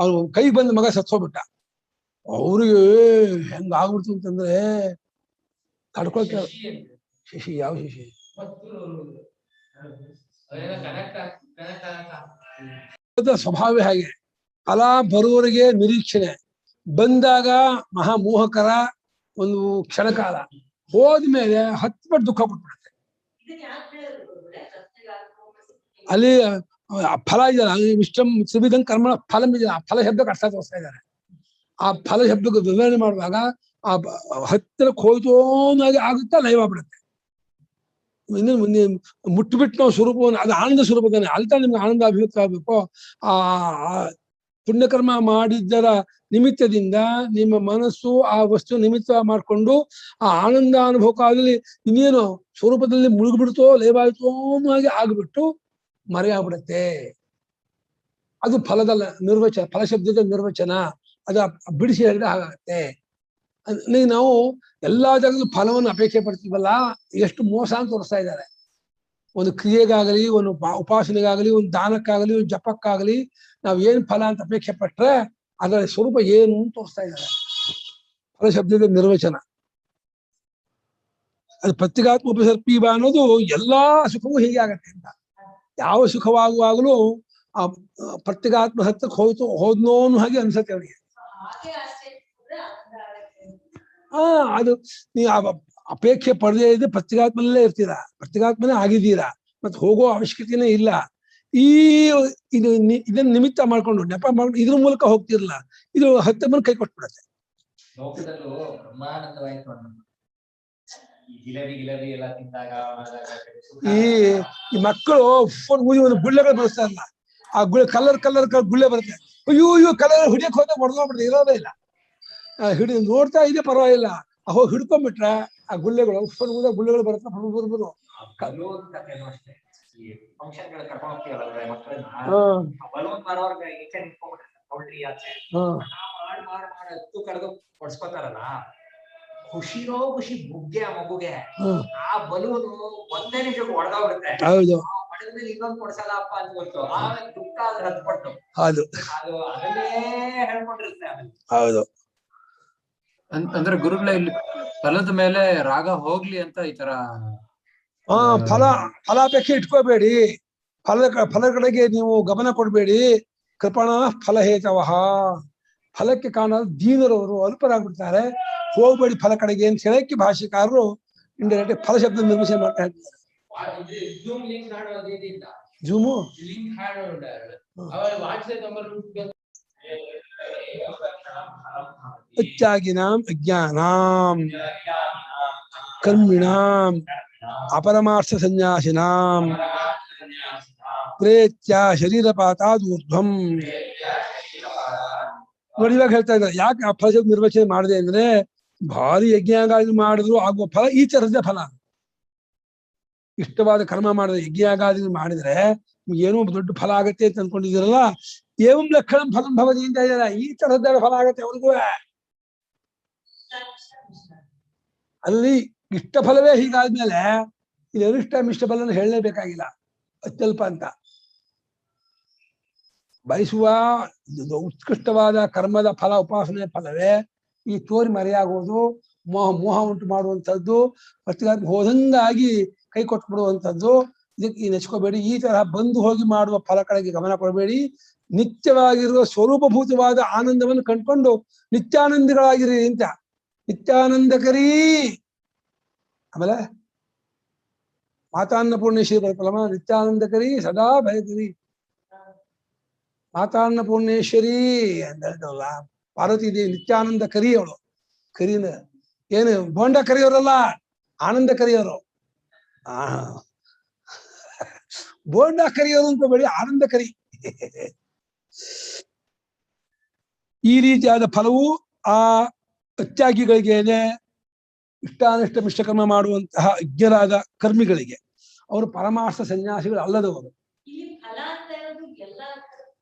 ಅವ್ರು ಕೈ ಬಂದು ಮಗ ಸತ್ತೋಗ್ಬಿಟ್ಟ. ಅವ್ರಿಗೆ ಹೆಂಗ ಆಗ್ಬಿಡ್ತು ಅಂತಂದ್ರೆ ತಡ್ಕೊಳ್ತಾ. ಶಶಿ ಯಾವ ಶಶಿ? ಸ್ವಭಾವ ಹಾಗೆ. ಫಲ ಬರುವವರೆಗೆ ನಿರೀಕ್ಷಣೆ, ಬಂದಾಗ ಮಹಾ ಮೋಹಕರ ಒಂದು ಕ್ಷಣಕಾಲ, ಹೋದ್ಮೇಲೆ 10 ಪಟ್ಟು ದುಃಖ ಕೊಟ್ಬಿಡುತ್ತೆ. ಅಲ್ಲಿ ಫಲ ಇದೆಯಲ್ಲ, ಇಷ್ಟಂ ಸುವಿಧಂ ಕರ್ಮ ಫಲಂ ಇದೆಯಲ್ಲ, ಆ ಫಲ ಶಬ್ದಕ್ಕೆ ಅರ್ಥ ತೋರಿಸ್ತಾ ಇದ್ದಾರೆ. ಆ ಫಲ ಶಬ್ದಕ್ಕೆ ವಿವರಣೆ ಮಾಡುವಾಗ ಆ ಹತ್ತಿರಕ್ಕೆ ಹೋಯ್ತೋನಾಗಿ ಆಗುತ್ತಾ ಲಯವಾಗ್ಬಿಡುತ್ತೆ. ಇನ್ನು ಮುಟ್ಟುಬಿಟ್ಟು ನಾವು ಸ್ವರೂಪವನ್ನು, ಅದು ಆನಂದ ಸ್ವರೂಪದಾನೆ, ಅಲ್ತಾ ನಿಮ್ಗೆ ಆನಂದ ಅಭಿವ್ಯಕ್ತ ಆಗ್ಬೇಕು. ಆ ಪುಣ್ಯಕರ್ಮ ಮಾಡಿದ್ದರ ನಿಮಿತ್ತದಿಂದ ನಿಮ್ಮ ಮನಸ್ಸು ಆ ವಸ್ತು ನಿಮಿತ್ತ ಮಾಡಿಕೊಂಡು ಆ ಆನಂದ ಅನುಭವಕ್ಕಾಗಲಿ ಇನ್ನೇನು ಸ್ವರೂಪದಲ್ಲಿ ಮುಳುಗ್ಬಿಡ್ತೋ ಲಯವಾಯ್ತೋ ಹಾಗೆ ಆಗ್ಬಿಟ್ಟು ಮರೆಯಾಗ್ಬಿಡತ್ತೆ. ಅದು ಫಲದ ನಿರ್ವಚನ, ಫಲ ಶಬ್ದದ ನಿರ್ವಚನ. ಅದು ಬಿಡಿಸಿ ಹೇಳಿದ್ರೆ ಹಾಗಾಗತ್ತೆ. ನಾವು ಎಲ್ಲಾ ಜಾಗದಲ್ಲೂ ಫಲವನ್ನು ಅಪೇಕ್ಷೆ ಪಡ್ತೀವಲ್ಲ, ಎಷ್ಟು ಮೋಸ ಅಂತ ತೋರಿಸ್ತಾ ಇದ್ದಾರೆ. ಒಂದು ಕ್ರಿಯೆಗಾಗಲಿ, ಒಂದು ಉಪಾಸನೆಗಾಗಲಿ, ಒಂದು ದಾನಕ್ಕಾಗಲಿ, ಒಂದು ಜಪಕ್ಕಾಗಲಿ ನಾವ್ ಏನ್ ಫಲ ಅಂತ ಅಪೇಕ್ಷೆ ಪಟ್ರೆ ಅದರ ಸ್ವರೂಪ ಏನು ಅಂತ ತೋರಿಸ್ತಾ ಇದ್ದಾರೆ. ಫಲ ಶಬ್ದದ ನಿರ್ವಚನ ಅದು ಪ್ರತ್ಯಗಾತ್ಮ ಉಪಸರ್ಪೀವ ಅನ್ನೋದು ಎಲ್ಲಾ ಸುಖವೂ ಹೀಗೆ ಆಗತ್ತೆ ಅಂತ. ಯಾವ ಸುಖವಾಗುವಾಗಲೂ ಆ ಪ್ರತ್ಯಗಾತ್ಮ ಹತ್ತಕ್ಕೆ ಹೋದ್ನೋ ಅನ್ನೋ ಹಾಗೆ ಅನ್ಸತ್ತೆ ಅವರಿಗೆ. ಅದು ನೀವು ಅಪೇಕ್ಷೆ ಪಡೆದೇ ಇದೆ, ಪ್ರತ್ಯಗಾತ್ಮನಲ್ಲೇ ಇರ್ತೀರಾ, ಪ್ರತ್ಯಗಾತ್ಮನೇ ಆಗಿದ್ದೀರಾ, ಮತ್ತೆ ಹೋಗೋ ಅವಶ್ಯಕತೆನೇ ಇಲ್ಲ. ಇದನ್ನ ನಿಮಿತ್ತ ಮಾಡ್ಕೊಂಡು ನೆಪ ಮಾಡ್ಕೊಂಡು ಇದ್ರ ಮೂಲಕ ಹೋಗ್ತಿರ್ಲಿಲ್ಲ, ಇದು 10 ಮಂದಿ ಕೈ ಕೊಟ್ಬಿಡತ್ತೆ. ಈ ಮಕ್ಕಳು ಒಂದು ಗುಳ್ಳೆಗಳು ಬಳಸ್ತಾರಲ್ಲ, ಆ ಕಲರ್ ಗುಳ್ಳೆ ಬರುತ್ತೆ. ಅಯ್ಯೋ ಕಲರ್ ಹಿಡಿಯಕ್ ಹೋದ್ರೆ ಹೊಡೆದೋಗ್ಬಿಡುತ್ತೆ, ಇರೋದೇ ಇಲ್ಲ. ನೋಡ್ತಾ ಇದೆ ಪರವಾಗಿಲ್ಲ, ಹೋಗಿ ಹಿಡ್ಕೊಂಡ್ಬಿಟ್ರೆ ಆ ಗುಳ್ಳೆಗಳು ಗುಳ್ಳೆಗಳು ಬರುತ್ತೆ. ಖುಷಿನೋ ಖುಷಿ ಬುಗ್ಗೆ ಆ ಮಗುಗೆ, ಆ ಬಲೂನು ಒಂದೇ ನಿಮಿಷಕ್ಕೆ ಹೊಡೆದೋಗ್ಬಿಡುತ್ತೆ. ಹೌದು, ಹೊಡೆದ್ಮೇಲೆ ಇನ್ನೊಂದು ಕೊಡ್ಸಲ್ಲಪ್ಪ ಅಂತ ಗೊತ್ತು, ಆಮೇಲೆ ದುಃಖ ಅದ್ರ ಹತ್ಪಟ್ಟು ಅದು ಅದನ್ನೇ ಹೇಳ್ಕೊಂಡಿರುತ್ತೆ. ಹೌದು. ಅಂದ್ರೆ ಗುರುಗಳೇ, ಇಲ್ಲಿ ಫಲದ ಮೇಲೆ ರಾಗ ಹೋಗ್ಲಿ ಅಂತ ಈ ತರ ಫಲಾಪೇಕ್ಷೆ ಇಟ್ಕೋಬೇಡಿ, ಫಲ ಕಡೆಗೆ ನೀವು ಗಮನ ಕೊಡ್ಬೇಡಿ. ಕೃಪಣ ಫಲಹೇತವಃ, ಫಲಕ್ಕೆ ಕಾರಣ ದೀನರವರು ಅಲ್ಪರಾಗ್ಬಿಡ್ತಾರೆ, ಹೋಗ್ಬೇಡಿ ಫಲ ಕಡೆಗೆ ಅಂತ ಹೇಳಕ್ಕೆ ಭಾಷೆಕಾರರು ಇಂಡೈರೆಕ್ಟ್ ಫಲ ಶಬ್ದ ನಿರ್ಮಿಸಿ ಮಾಡ್ತಾ ಇರ್ತಾರೆ. ಜೂಮು ಅಚ್ಚಾಗಿನಾಂ ಅಜ್ಞಾನಾಂ ಕರ್ಮಿಣಾಂ ಅಪರಮಾರ್ಥ ಸನ್ಯಾಸಿನಾಂ ಪ್ರೇತ್ಯ ಶರೀರಪಾತಾದೂರ್ಧ್ವಂ. ನೋಡಿ, ಇವಾಗ ಹೇಳ್ತಾ ಇದ್ದಾರೆ ಯಾಕೆ ಆ ಫಲ ಶಬ್ದ ನಿರ್ವಚನೆ ಮಾಡಿದೆ ಅಂದ್ರೆ, ಭಾರಿ ಯಜ್ಞಾಗಾದಿ ಮಾಡಿದ್ರು ಆಗುವ ಫಲ ಈ ತರದೇ ಫಲ. ಇಷ್ಟವಾದ ಕರ್ಮ ಮಾಡಿದ್ರೆ, ಯಜ್ಞಾಗಾದಿ ಮಾಡಿದ್ರೆ ಏನೋ ದೊಡ್ಡ ಫಲ ಆಗತ್ತೆ ಅಂತ ಅನ್ಕೊಂಡಿದ್ದೀರಲ್ಲ, ಏವಂ ಲಕ್ಷಣಂ ಫಲಂ ಭವತಿ ಅಂತ ಇದ್ದಾರೆ. ಈ ತರಹದ ಫಲ ಆಗತ್ತೆ ಅವ್ರಿಗೂ. ಅಲ್ಲಿ ಇಷ್ಟ ಫಲವೇ ಹೀಗಾದ್ಮೇಲೆ ಇಲ್ಲಿ ಅರಿಷ್ಟ ಮಿಷ್ಟ ಫಲನ ಹೇಳಲೇಬೇಕಾಗಿಲ್ಲ, ಅತ್ಯಲ್ಪ ಅಂತ. ಬಯಸುವ ಉತ್ಕೃಷ್ಟವಾದ ಕರ್ಮದ ಫಲ, ಉಪಾಸನೆ ಫಲವೇ ಈ ತೋರಿ ಮರೆಯಾಗುವುದು, ಮೋಹ ಉಂಟು ಮಾಡುವಂಥದ್ದು, ಪ್ರತಿಗಾತ್ಮ ಹೋದಂಗಾಗಿ ಕೈ ಕೊಟ್ಬಿಡುವಂಥದ್ದು. ಇದಕ್ಕೆ ಈ ನೆಚ್ಕೋಬೇಡಿ. ಈ ತರಹ ಬಂದು ಹೋಗಿ ಮಾಡುವ ಫಲ ಕಡೆಗೆ ಗಮನ ಕೊಡಬೇಡಿ. ನಿತ್ಯವಾಗಿರುವ ಸ್ವರೂಪಭೂತವಾದ ಆನಂದವನ್ನು ಕಂಡುಕೊಂಡು ನಿತ್ಯಾನಂದಿಗಳಾಗಿರಿ ಅಂತ. ನಿತ್ಯಾನಂದಕರೀ. ಆಮೇಲೆ ಮಾತಾನ್ನಪೂರ್ಣೇಶ್ವರಿ ಬರ್ತಲ್ಲಮ್ಮ, ನಿತ್ಯಾನಂದಕರಿ ಸದಾ ಭಯಕರಿ. ಮಾತಾನ್ನಪೂರ್ಣೇಶ್ವರಿ ಅಂತ ಹೇಳ್ತವಲ್ಲ ಪಾರ್ವತಿ ದೇವಿ, ನಿತ್ಯಾನಂದ ಕರಿ ಅವಳು. ಕರಿನ ಏನು ಬೋಂಡ ಕರಿಯವರಲ್ಲ, ಆನಂದ ಕರಿಯವರು. ಬೋಂಡ ಕರಿಯೋರು ಅಂತ ಬೇಡಿ, ಆನಂದ ಕರಿ. ಈ ರೀತಿಯಾದ ಫಲವು ಆ ಅತ್ಯಾಗಿಗಳಿಗೇನೆ, ಇಷ್ಟಾನಿಷ್ಟ ಮಿಷ್ಟಕರ್ಮ ಮಾಡುವಂತಹ ಅಜ್ಞರಾದ ಕರ್ಮಿಗಳಿಗೆ. ಅವರು ಪರಮಾರ್ಥ ಸನ್ಯಾಸಿಗಳು ಅಲ್ಲದವರು.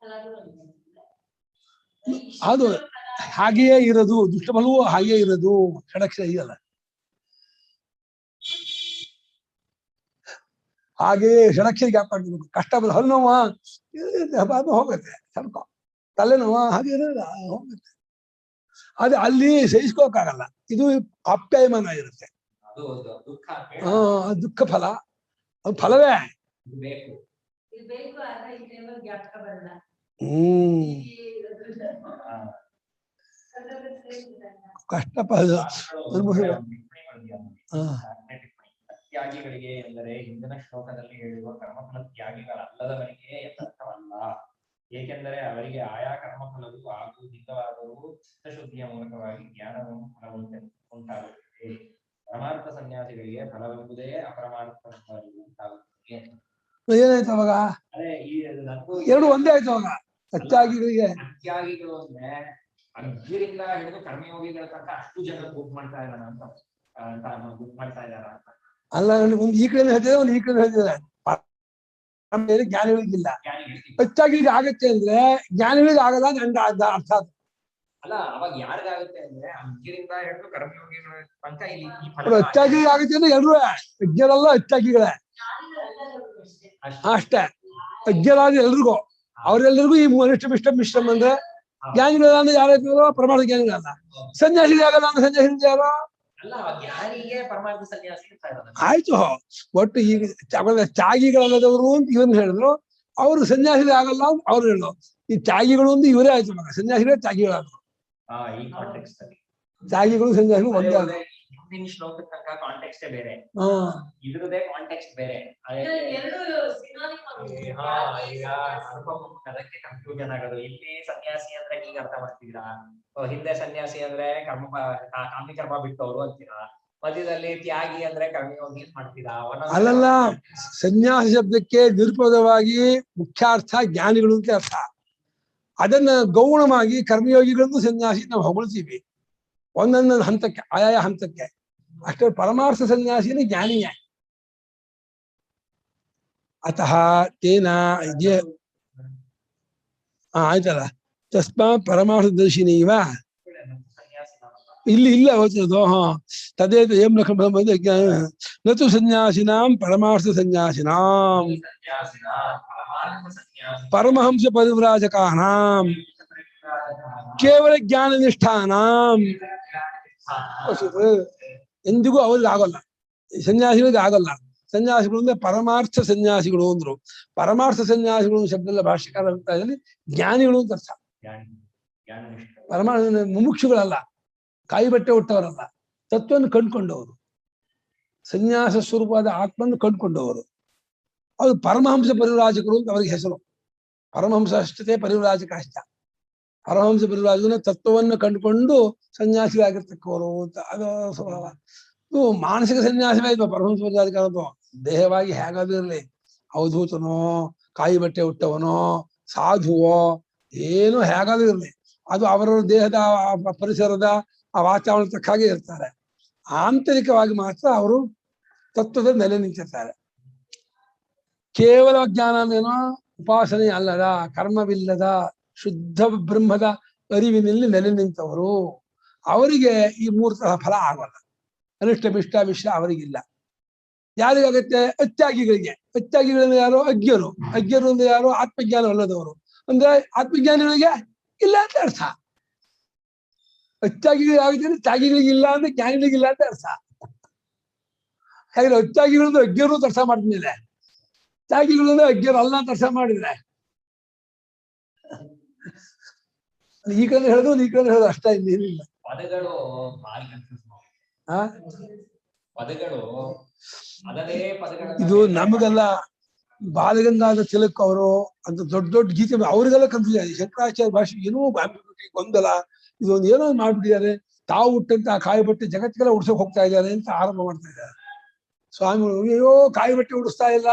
ಅದು ಹಾಗೆಯೇ ಇರೋದು, ದುಷ್ಟಫಲವೂ ಹಾಗೆಯೇ ಇರೋದು. ಷಡಕ್ಷರ ಇದೆಯಲ್ಲ, ಹಾಗೆಯೇ ಷಡಕ್ಷರ ಗ್ಯಾಪ್ ಮಾಡ್ಬೇಕು. ಕಷ್ಟ ಬರೋದು, ಹಲ್ಲು ನೋವ ಹೋಗುತ್ತೆ, ಸ್ವಲ್ಪ ತಲೆನೋವ ಹಾಗೆ ಇರೋಲ್ಲ, ಹೋಗುತ್ತೆ. ಅದು ಅಲ್ಲಿ ಸಹಿಸ್ಕೋಕಾಗಲ್ಲ. ಇದು ಆಪ್ಯಾಯಮಾನ ಇರುತ್ತೆ. ದುಃಖ ಫಲ, ಅದು ಫಲವೇ. ಕಷ್ಟ ತ್ಯಾಗಿಗಳಿಗೆ ಎಂದರೆ ಹಿಂದಿನ ಶ್ಲೋಕದಲ್ಲಿ ಹೇಳಿರುವ ಕರ್ಮಫಲ ತ್ಯಾಗಿಗಳಲ್ಲದವರಿಗೆ ಯಥಾರ್ಥವಲ್ಲ. ಏಕೆಂದರೆ ಅವರಿಗೆ ಆಯಾ ಕರ್ಮಫಲವು ಹಾಗೂ ಹಿತವಾದರೂ ಚಿತ್ತಶುದ್ಧಿಯ ಮೂಲಕವಾಗಿ ಜ್ಞಾನವನ್ನು ಫಲವಂತೆ ಉಂಟಾಗುತ್ತದೆ. ಪರಮಾರ್ಥ ಸನ್ಯಾಸಿಗಳಿಗೆ ಫಲವೆಂಬುದೇ ಅಪರಮಾರ್ಥ ಉಂಟಾಗುತ್ತದೆ. ಏನಾಯ್ತು ಅವಾಗ? ಎರಡು ಒಂದೇ ಆಯ್ತು ಅವಾಗ. ಅತ್ಯಾಗಿಗಳಿಗೆ, ಅತ್ಯಾಗಿಗಳು ಅಂದ್ರೆ ಅಜ್ಞರಿಂದ ಹಿಡಿದು ಕರ್ಮಯೋಗಿಗಳ ತನಕ ಅಷ್ಟು ಜನ ಗುಂಪು ಮಾಡ್ತಾ ಇದ್ದಾನ ಅಂತ ಗುಂಪು ಮಾಡ್ತಾ ಇದ್ದಾರ ಅಂತ ಅಲ್ಲ. ಒಂದು ಈ ಕಡೆ ಹೇಳ್ತಿದ್ರೆ, ಒಂದು ಈ ಕಡೆ ಹೇಳ್ತಿದ್ದಾರೆ. ಜ್ಞಾನಿಗಳಿಗಿಲ್ಲ, ಅತ್ಯಾಗಿಗಳಿಗೆ ಆಗತ್ತೆ ಅಂದ್ರೆ ಜ್ಞಾನಿಗಳಿಗೆ ಆಗಲ್ಲ ಅಂತ ಅರ್ಥ. ಅಲ್ಲ, ಅವಾಗ ಯಾರಿಗಾಗುತ್ತೆ ಅಂದ್ರೆ ಅಜ್ಞರಿಂದ ಹಿಡಿದು ಕರ್ಮಯೋಗಿಗಳ ತನಕ ಇಲ್ಲಿ ಅತ್ಯಾಗಿಗಳಿಗೆ ಆಗತ್ತೆ ಅಂದ್ರೆ ಎಲ್ರೂ ಅಜ್ಞರಲ್ಲ, ಅತ್ಯಾಗಿಗಳೇ ಅಷ್ಟೇ. ಅಜ್ಞರಾದ ಎಲ್ರಿಗೂ, ಅವ್ರೆಲ್ರಿಗೂ ಈ ಅನಿಷ್ಟ ಮಿಷ್ಟ ಮಿಶ್ರಮ್ ಅಂದ್ರೆ ಜ್ಞಾನಿಗಳಲ್ಲ ಅಂದ್ರೆ ಯಾರು? ಪ್ರಮಾಣ ಜ್ಞಾನಿಗಳಲ್ಲ. ಸನ್ಯಾಸಿಗಳು ಆಗಲ್ಲ ಅಂದ್ರೆ ಸನ್ಯಾಸಿ ಯಾರು? ಆಯ್ತು. ಒಟ್ಟು ಈಗ ತ್ಯಾಗಿಗಳಲ್ಲದವರು ಅಂತ ಇವನ್ ಹೇಳಿದ್ರು, ಅವ್ರು ಸನ್ಯಾಸಿಗಳು ಆಗಲ್ಲ ಅಂತ ಅವ್ರು ಹೇಳಿದ್ರು. ಈ ತ್ಯಾಗಿಗಳು ಒಂದು ಇವರೇ ಆಯ್ತು. ಮಗ ಸನ್ಯಾಸಿಗಳೇ ತ್ಯಾಗಿಗಳಾದ್ರು. ತ್ಯಾಗಿಗಳು ಸನ್ಯಾಸಿಗಳು ಒಂದೇ ಆದ್ರು. ಹಿಂದಿನ ಶ್ಲೋಕದ ತನಕ ಕಾಂಟೆಕ್ಸ್ಟ್ ಬೇರೆ, ಇದ್ರದೇ ಕಾಂಟೆಕ್ಸ್ಟ್ ಬೇರೆ. ಈಗ ಅದಕ್ಕೆ ಕನ್ಫ್ಯೂಷನ್ ಆಗೋದು. ಇಲ್ಲಿ ಸನ್ಯಾಸಿ ಅಂದ್ರೆ ಈಗ ಅರ್ಥ ಮಾಡ್ತಿದ್ದೀರಾ? ಹಿಂದೆ ಸನ್ಯಾಸಿ ಅಂದ್ರೆ ಕಾಮ್ಯ ಕರ್ಮ ಬಿಟ್ಟವರು ಅಂತೀರಾ, ಮಧ್ಯದಲ್ಲಿ ತ್ಯಾಗಿ ಅಂದ್ರೆ ಕರ್ಮಯೋಗಿ ಮಾಡ್ತೀರಾ? ಅಲ್ಲಲ್ಲ, ಸನ್ಯಾಸ ಶಬ್ದಕ್ಕೆ ನಿರುಪದವಾಗಿ ಮುಖ್ಯಾರ್ಥ ಜ್ಞಾನಿಗಳು ಅಂತ ಅರ್ಥ. ಅದನ್ನ ಗೌಣವಾಗಿ ಕರ್ಮಯೋಗಿಗಳನ್ನು ಸನ್ಯಾಸಿ ನಾವು ಹೊಗಳ್ತೀವಿ ಒಂದೊಂದು ಹಂತಕ್ಕೆ, ಆಯಾಯ ಹಂತಕ್ಕೆ. ಅಷ್ಟೇ ಪರಮಾರ್ಥ ಸನ್ಯಾಸಿನೇ ಜ್ಞಾನಿಯೇ. ಅತಃ ತೇನ ಆಯ್ತಲ್ಲ, ತಸ್ಮಾತ್ ಪರಮಾರ್ಥದರ್ಶಿನೀವ. ಇಲ್ಲಿ ಇಲ್ಲ ಹೋಗ್ತದೋ. ತದೇತ ಏಂ ಲಕ್ಷಣ ನತು ಸನ್ಯಾಸಿನಾಂ ಪರಮಾರ್ಥ ಸನ್ಯಾಸಿನಾಂ ಪರಮಹಂಸ ಪರಿವ್ರಾಜಕಾನಾಂ ಕೇವಲ ಜ್ಞಾನನಿಷ್ಠಾನಾಂ. ಎಂದಿಗೂ ಅವ್ರಿಗೆ ಆಗೋಲ್ಲ, ಸನ್ಯಾಸಿಗಳಿಗೆ ಆಗಲ್ಲ. ಸನ್ಯಾಸಿಗಳು ಅಂದ್ರೆ ಪರಮಾರ್ಥ ಸನ್ಯಾಸಿಗಳು ಅಂದ್ರು. ಪರಮಾರ್ಥ ಸನ್ಯಾಸಿಗಳು ಶಬ್ದಲ್ಲ ಭಾಷ್ಯಕಾರ ಅಭಿಪ್ರಾಯದಲ್ಲಿ ಜ್ಞಾನಿಗಳು ಅಂತ ಅರ್ಥ. ಪರಮಾರ್ಥ ಮುಮುಕ್ಷುಗಳಲ್ಲ, ಕಾಯಿ ಬಟ್ಟೆ ಹುಟ್ಟವರಲ್ಲ, ತತ್ವವನ್ನು ಕಂಡುಕೊಂಡವರು, ಸನ್ಯಾಸ ಸ್ವರೂಪವಾದ ಆತ್ಮನ್ನು ಕಂಡುಕೊಂಡವರು. ಅವರು ಪರಮಹಂಸ ಪರಿವ್ರಾಜಕರು ಅಂತ ಅವ್ರಿಗೆ ಹೆಸರು. ಪರಮಹಂಸ ಅಷ್ಟೇ ಪರಿವ್ರಾಜಕ ಅಷ್ಟ. ಪರಮಹಂಸ ಪರಿವ್ರಾಜಕನ ತತ್ವವನ್ನು ಕಂಡುಕೊಂಡು ಸನ್ಯಾಸಿಗಳಾಗಿರ್ತಕ್ಕವರು ಅಂತ ಅದು ಸ್ವಭಾವ. ಇವು ಮಾನಸಿಕ ಸನ್ಯಾಸವೇ ಇದ್ವ ಪರಮಹಂಸ ಪರಿವ್ರಾಜಕ ಅನ್ನೋದು. ದೇಹವಾಗಿ ಹೇಗಾದ್ರೂ ಇರಲಿ, ಅವಧೂತನೋ, ಕಾಯಿ ಬಟ್ಟೆ ಹುಟ್ಟವನೋ, ಸಾಧುವೋ, ಏನೋ ಹೇಗಾದ್ರೂ ಇರಲಿ, ಅದು ಅವರವರ ದೇಹದ ಪರಿಸರದ ಆ ವಾತಾವರಣ ತಕ್ಕ ಹಾಗೆ ಇರ್ತಾರೆ. ಆಂತರಿಕವಾಗಿ ಮಾತ್ರ ಅವರು ತತ್ವದ ನೆಲೆ ನಿಂತಿರ್ತಾರೆ. ಕೇವಲ ಜ್ಞಾನ ಏನೋ ಉಪಾಸನೆ ಅಲ್ಲದ, ಕರ್ಮವಿಲ್ಲದ ಶುದ್ಧ ಬ್ರಹ್ಮದ ಅರಿವಿನಲ್ಲಿ ನೆಲೆ ನಿಂತವರು. ಅವರಿಗೆ ಈ ಮೂರು ತರಹ ಫಲ ಆಗೋಲ್ಲ. ಅನಿಷ್ಟ ಮಿಷ್ಟ ಮಿಶ್ರ ಅವರಿಗಿಲ್ಲ. ಯಾರಿಗಾಗತ್ತೆ? ಅತ್ಯಾಗಿಗಳಿಗೆ. ಅತ್ಯಾಗಿಗಳಿಂದ ಯಾರು? ಅಜ್ಞರು. ಅಜ್ಞರು ಅಂದ್ರೆ ಯಾರು? ಆತ್ಮಜ್ಞಾನವಲ್ಲದವರು. ಅಂದ್ರೆ ಆತ್ಮಜ್ಞಾನಿಗಳಿಗೆ ಇಲ್ಲ ಅಂತ ಅರ್ಥ. ಅತ್ಯಾಗಿಗಳಿಗೆ ಆಗುತ್ತೆ, ತ್ಯಾಗಿಗಳಿಗಿಲ್ಲ ಅಂದ್ರೆ ಜ್ಞಾನಿಗಳಿಗಿಲ್ಲ ಅಂತ ಅರ್ಥ. ಹಾಗೆ ಅತ್ಯಾಗಿಗಳು ಅಜ್ಞರು ಅಂತ ಅರ್ಥ ಮಾಡಿದ್ಮೇಲೆ ತ್ಯಾಗಿಗಳು ಅಜ್ಞರು ಅಲ್ಲ ಅಂತ ಅರ್ಥ ಮಾಡಿದ್ರೆ ಈ ಕಡೆ ಹೇಳೋದು ಈ ಕಡೆ ಹೇಳೋದು ಅಷ್ಟ ಇನ್ನೇನಿಲ್ಲ. ಪದಗಳು ಭಾರಿ ಕನ್ಫ್ಯೂಸ್ ಆ ಪದಗಳು ಅದದೇ ಪದಗಳ ಇದು ನಮಗೆಲ್ಲ ಬಾಲಗಂಗಾಧರ ತಿಲಕ್ ಅವರು ಅಂತ ದೊಡ್ಡ ದೊಡ್ಡ ಗೀತೆ ಅವ್ರಿಗೆಲ್ಲ ಕನ್ಫ್ಯೂಸ್ ಆಗಿದೆ. ಶಂಕರಾಚಾರ್ಯ ಭಾಷೆ ಏನೋ ಗೊಂದಲ, ಇದೊಂದು ಏನೋ ಮಾಡ್ಬಿಟ್ಟಿದ್ದಾರೆ. ತಾವು ಹುಟ್ಟಂತ ಕಾಯಿ ಬಟ್ಟೆ ಜಗತ್ತಿಗೆಲ್ಲ ಉಡ್ಸಕ್ ಹೋಗ್ತಾ ಇದ್ದಾರೆ ಅಂತ ಆರಂಭ ಮಾಡ್ತಾ ಇದ್ದಾರೆ ಸ್ವಾಮಿಗಳು. ಅಯ್ಯೋ ಕಾಯಿ ಬಟ್ಟೆ ಉಡಿಸ್ತಾ ಇಲ್ಲ,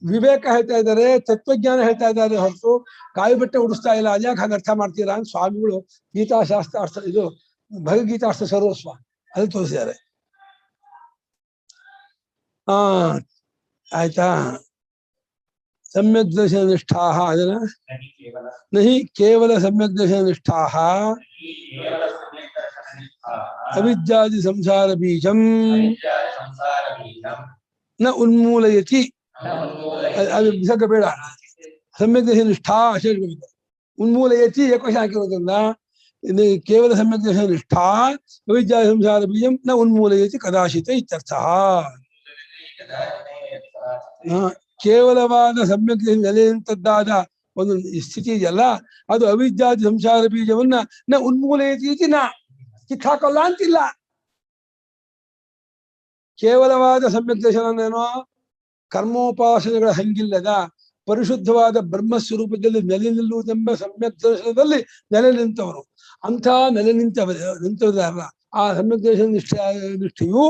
ವಿವೇಕ ಹೇಳ್ತಾ ಇದ್ದಾರೆ, ತತ್ವಜ್ಞಾನ ಹೇಳ್ತಾ ಇದ್ದಾರೆ ಹೊರತು ಕಾಯಿ ಬಟ್ಟೆ ಉಡಿಸ್ತಾ ಇಲ್ಲ. ಅದ್ಯಾಕೆ ಹಾಗೆ ಅರ್ಥ ಮಾಡ್ತೀರಾ ಅಂತ ಸ್ವಾಮಿಗಳು ಗೀತಾಶಾಸ್ತ್ರ ಅರ್ಥ ಇದು ಭಗವದ್ಗೀತಾಸ್ತ್ರ ಸರ್ವಸ್ವ ಅಲ್ಲಿ ತೋರಿಸಿದ್ದಾರೆ. ಆಯ್ತಾ? ಸಮ್ಯಕ್ ದರ್ಶನ ನಿಷ್ಠಾಹ ಅದನ್ನ ನಹಿ ಕೇವಲ ಸಮ್ಯಕ್ ದರ್ಶನ ನಿಷ್ಠಾಹ ಅವಿದ್ಯಾದಿ ಸಂಸಾರ ಬೀಜಂ ನ ಉನ್ಮೂಲಯತಿ. ಅದು ಬಿಸಕ ಬೇಡ. ಸಮ್ಯಕ್ ದರ್ಶನ ನಿಷ್ಠಾ ಉನ್ಮೂಲಯತಿ ಏಕವಚನ ಹಾಕಿರೋದ್ರಿಂದ ಕೇವಲ ಸಮ್ಯಕ್ ದರ್ಶನ ನಿಷ್ಠಾ ಅವಿದ್ಯಾದಿ ಸಂಸಾರ ಬೀಜಂ ನ ಉನ್ಮೂಲಯತಿ ಕದಾಚಿತ ಇತ್ಯರ್ಥ. ಕೇವಲವಾದ ಸಮ್ಯಕ್ ನೆಲೆಯಂತದ್ದಾದ ಒಂದು ಸ್ಥಿತಿ ಇದೆಯಲ್ಲ, ಅದು ಅವಿದ್ಯಾದಿ ಸಂಸಾರ ಬೀಜವನ್ನ ನ ಉನ್ಮೂಲಯತಿ ನ ಕಿತ್ತಾಕಲ್ಲ ಅಂತಿಲ್ಲ. ಕೇವಲವಾದ ಸಮ್ಯಕ್ ದರ್ಶನನೇನೋ ಕರ್ಮೋಪಾಸನೆಗಳ ಹಂಗಿಲ್ಲದ ಪರಿಶುದ್ಧವಾದ ಬ್ರಹ್ಮಸ್ವರೂಪದಲ್ಲಿ ನೆಲೆ ನಿಲ್ಲುವುದೆಂಬ ಸಮ್ಯಕ್ ದರ್ಶನದಲ್ಲಿ ನೆಲೆ ನಿಂತವರು. ಅಂಥ ನೆಲೆ ನಿಂತವರಲ್ಲ ಆ ಸಮ್ಯಕ್ ದರ್ಶನ ನಿಷ್ಠೆಯು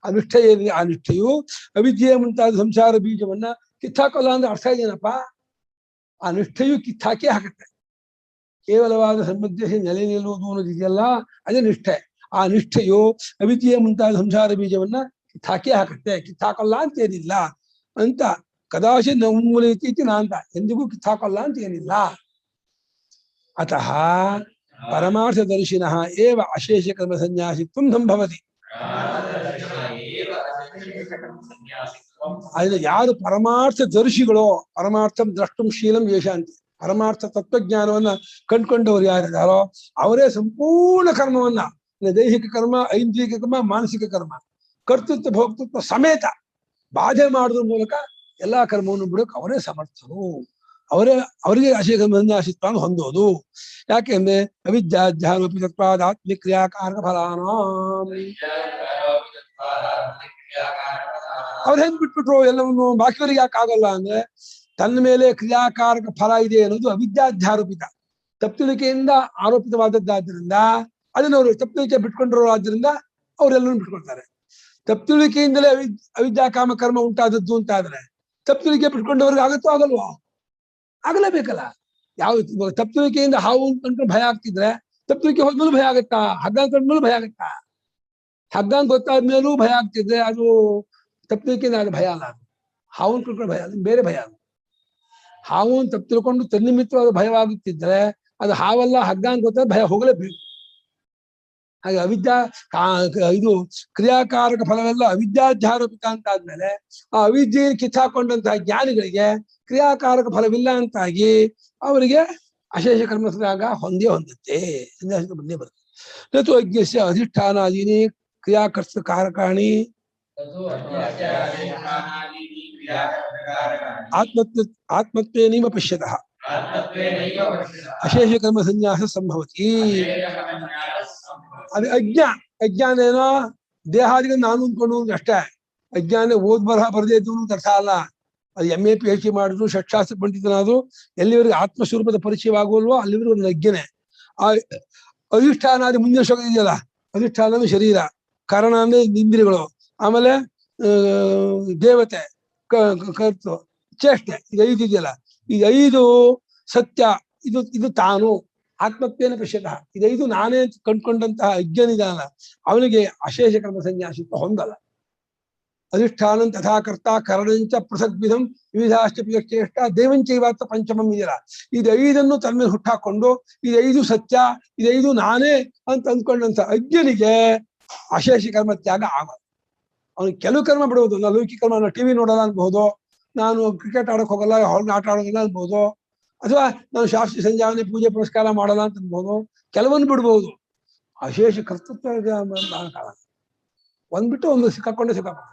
ಆ ನಿಷ್ಠೆ ಏನಿದೆ ಆ ನಿಷ್ಠೆಯು ಅವಿದ್ಯೆಯ ಮುಂತಾದ ಸಂಸಾರ ಬೀಜವನ್ನ ಕಿತ್ತಾಕಲ್ಲ ಅಂದ್ರೆ ಅರ್ಥ ಇದೇನಪ್ಪ? ಆ ನಿಷ್ಠೆಯು ಕಿತ್ತಾಕೇ ಹಾಕುತ್ತೆ. ಕೇವಲವಾದ ಸಮ್ಯಕ್ ನೆಲೆ ನಿಲ್ಲುವುದು ಅನ್ನೋದಿದೆಯಲ್ಲ ಅದೇ ನಿಷ್ಠೆ. ಆ ನಿಷ್ಠೆಯು ಅವಿದ್ಯೆಯ ಮುಂತಾದ ಸಂಸಾರ ಬೀಜವನ್ನ ಕಿತ್ತಾಕೇ ಹಾಕುತ್ತೆ, ಕಿತ್ತಾಕಲ್ಲ ಅಂತ ಏನಿಲ್ಲ ಅಂತ. ಕದಾಶಿ ನ ಉನ್ಮೂಲಯತಿ ನಾ ಅಂತ ಎಂದಿಗೂ ಕಿತ್ತಾಕಲ್ಲ ಅಂತ ಏನಿಲ್ಲ. ಅತಃ ಪರಮಾರ್ಥದರ್ಶಿನಃ ಏವ ಅಶೇಷ ಕರ್ಮ ಸನ್ಯಾಸಿತ್ವಂ ಸಂಭವತಿ. ಆದ್ರೆ ಯಾರು ಪರಮಾರ್ಥ ದರ್ಶಿಗಳೋ, ಪರಮಾರ್ಥಂ ದ್ರಷ್ಟುಂ ಶೀಲಂ ಯಶಾಂತಿ, ಪರಮಾರ್ಥ ತತ್ವಜ್ಞಾನವನ್ನ ಕಂಡ್ಕೊಂಡವ್ರು ಯಾರಿದ್ದಾರೋ ಅವರೇ ಸಂಪೂರ್ಣ ಕರ್ಮವನ್ನ, ದೈಹಿಕ ಕರ್ಮ, ಐಂದ್ರಿಕ ಕರ್ಮ, ಮಾನಸಿಕ ಕರ್ಮ, ಕರ್ತೃತ್ವ ಭೋಕ್ತೃತ್ವ ಸಮೇತ ಬಾಧೆ ಮಾಡೋದ್ರ ಮೂಲಕ ಎಲ್ಲಾ ಕರ್ಮವನ್ನು ಬಿಡೋಕೆ ಅವರೇ ಸಮರ್ಥರು. ಅವರಿಗೆ ಅಶೇಷ ಕರ್ಮ ಸನ್ಯಾಸಿತ್ವ ಹೊಂದೋದು. ಯಾಕೆಂದ್ರೆ ಅವಿದ್ಯಾಧ್ಯಾರೋಪಿ ತತ್ವಾದ ಆತ್ಮಿಕ ಕ್ರಿಯಾಕಾರಕ ಫಲಾನ ಅವ್ರು ಹೆಂಗ್ ಬಿಟ್ಬಿಟ್ರು ಎಲ್ಲವನ್ನು, ಬಾಕಿಯವರಿಗೆ ಯಾಕೆ ಆಗಲ್ಲ ಅಂದ್ರೆ ತನ್ನ ಮೇಲೆ ಕ್ರಿಯಾಕಾರಕ ಫಲ ಇದೆ ಅನ್ನೋದು ಅವಿದ್ಯಾಧ್ಯಾರೋಪಿತ, ತಪ್ಪುಳಿಕೆಯಿಂದ ಆರೋಪಿತವಾದದ್ದಾದ್ರಿಂದ ಅದನ್ನ ಅವರು ತಪ್ಪುಳಿಕೆ ಬಿಟ್ಕೊಂಡ್ರು. ಆದ್ರಿಂದ ಅವರೆಲ್ಲರೂ ಬಿಟ್ಕೊಳ್ತಾರೆ. ತಪ್ಪುಳಿಕೆಯಿಂದಲೇ ಅವಿದ್ಯಾ ಕಾಮ ಕರ್ಮ ಉಂಟಾದದ್ದು ಅಂತ ಆದ್ರೆ ತಪ್ಪುಳಿಕೆ ಬಿಟ್ಕೊಂಡವ್ರಿಗೆ ಆಗತ್ತೋ ಆಗಲ್ವೋ? ಆಗಲೇಬೇಕಲ್ಲ. ಯಾವ ತಪ್ಪುಳಿಕೆಯಿಂದ ಹಾವು ಅಂತ ಭಯ ಆಗ್ತಿದ್ರೆ ತಪ್ಪುಳಿಕೆ ಹೋದ್ಮೇಲೂ ಭಯ ಆಗತ್ತಾ? ಹಗ್ಗ ಕಂಡ್ಮೇಲೂ ಭಯ ಆಗತ್ತಾ? ಹಗ್ಗ ಗೊತ್ತಾದ್ಮೇಲೂ ಭಯ ಆಗ್ತಿದ್ರೆ ಅದು ತಪ್ಪುಳಿಕೆಯಿಂದ ಆಗ ಭಯ ಅಲ್ಲ. ಅದು ಹಾವು ತಿಳ್ಕೊಂಡು ಭಯ ಅಲ್ಲ, ಬೇರೆ ಭಯ. ಅದು ಹಾವು ತಪ್ಪು ತಿಳ್ಕೊಂಡು ತನ್ನಿಮಿತ್ತವಾದ ಭಯವಾಗುತ್ತಿದ್ರೆ ಅದು ಹಾವಲ್ಲ, ಹಗ್ಗ ಅಂತ ಗೊತ್ತಾದ್ರೆ ಭಯ ಹೋಗಲೇಬೇಕು. ಹಾಗೆ ಇದು ಕ್ರಿಯಾಕಾರಕ ಫಲವೆಲ್ಲ ಅವಿದ್ಯಾಧ್ಯಾರೋಪಿತ ಅಂತ ಆದ್ಮೇಲೆ ಆ ಅವಿದ್ಯೆ ಕಿತ್ತಾಕೊಂಡಂತಹ ಜ್ಞಾನಿಗಳಿಗೆ ಕ್ರಿಯಾಕಾರಕ ಫಲವಿಲ್ಲ ಅಂತಾಗಿ ಅವರಿಗೆ ಅಶೇಷ ಕರ್ಮದಾಗ ಹೊಂದುತ್ತೆ, ಸನ್ಯಾಸ ಬಂದೇ ಬರುತ್ತೆ. ನತು ಅಜ್ಞಸ್ಯ ಅಧಿಷ್ಠಾನಾದೀನಿ ಕ್ರಿಯಾಕರ್ತ ಕಾರಕಾಣಿ ಆತ್ಮತ್ವೇನೈವ ಪಶ್ಯತಃ ಅಶೇಷ ಕರ್ಮ ಸನ್ಯಾಸ ಸಂಭವತಿ. ಅದು ಅಜ್ಞಾನ ಏನೋ ದೇಹಾದಿಗೆ ನಾನು ಅಂದ್ಕೊಂಡು ಅಷ್ಟೇ. ಅಜ್ಞಾನ ಓದ್ ಬರಹ ಬರದೇ ಇದ್ದು ಅರ್ಥ ಅಲ್ಲ. ಅದು MA PhD ಮಾಡಿದ್ರು, ಷಟ್ಶಾಸ್ತ್ರ ಪಂಡಿತನಾದ್ರು ಎಲ್ಲಿವರೆಗೆ ಆತ್ಮಸ್ವರೂಪದ ಪರಿಚಯವಾಗುವಲ್ವೋ ಅಲ್ಲಿವರೆಗೂ ಒಂದು ಅಜ್ಞಾನೆ. ಆ ಅಧಿಷ್ಠಾನಾದಿ ಮುಂದಿನ ಶ್ಲೋಕ ಇದೆಯಲ್ಲ, ಅಧಿಷ್ಠಾನ ಶರೀರ, ಕಾರಣ ಅಂದ್ರೆ ಇಂದ್ರಿಯಗಳು, ಆಮೇಲೆ ದೇವತೆ, ಕರ್ತು, ಚೇಷ್ಟೆ, ಇದು 5 ಇದೆಯಲ್ಲ, ಈ 5 ಸತ್ಯ. ಇದು ತಾನು ಆತ್ಮತ್ವೇನ ಪಶ್ಯತಃ. ಇದು 5 ನಾನೇ ಕಂಡ್ಕೊಂಡಂತಹ ಅಜ್ಞನಿದಾನ ಅವನಿಗೆ ಅಶೇಷ ಕರ್ಮ ಸನ್ಯಾಸಿತ್ವ ಹೊಂದಲ್ಲ. ಅಧಿಷ್ಠಾನಂ ತಥಾ ಕರ್ತ ಕರಣಂಚ ಪೃಥಗ್ವಿಧಂ ವಿವಿಧಾಶ್ಚ ಚೇಷ್ಟ ದೇವಂಚೈವಾರ್ಥ ಪಂಚಮಂ ಇದೆಯಲ್ಲ, ಇದು 5 ತನ್ನ ಮೇಲೆ ಹುಟ್ಟಾಕೊಂಡು ಇದು 5 ಸತ್ಯ, ಇದು 5 ನಾನೇ ಅಂತ ಅಂದ್ಕೊಂಡಂತ ಅಜ್ಞನಿಗೆ ಅಶೇಷ ಕರ್ಮ ತ್ಯಾಗ ಆಗಲ್ಲ. ಅವ್ನಿಗೆ ಕೆಲವು ಕರ್ಮ ಬಿಡುವುದು, ನಾನು ಲೌಕಿಕ ಕರ್ಮ, ನಾನು ಟಿವಿ ನೋಡಲ್ಲ ಅನ್ಬಹುದು, ನಾನು ಕ್ರಿಕೆಟ್ ಆಡಕ್ ಹೋಗಲ್ಲ, ಹೊರಗೆ ಆಟ ಆಡೋದಿಲ್ಲ ಅನ್ಬಹುದು, ಅಥವಾ ನಾನು ಶಾಸ್ತ್ರೀಯ ಸಂಜಾವನೆ ಪೂಜೆ ಪುರಸ್ಕಾರ ಮಾಡಲ್ಲ ಅಂತ ಅನ್ಬಹುದು. ಕೆಲವೊಂದು ಬಿಡ್ಬಹುದು. ಅಶೇಷ ಕರ್ತೃತ್ವ ಕಾಲ ಒಂದ್ಬಿಟ್ಟು ಒಂದು ಸಿಕ್ಕಾಕೊಂಡೆ ಸಿಕ್ಕಾಕೊಂಡ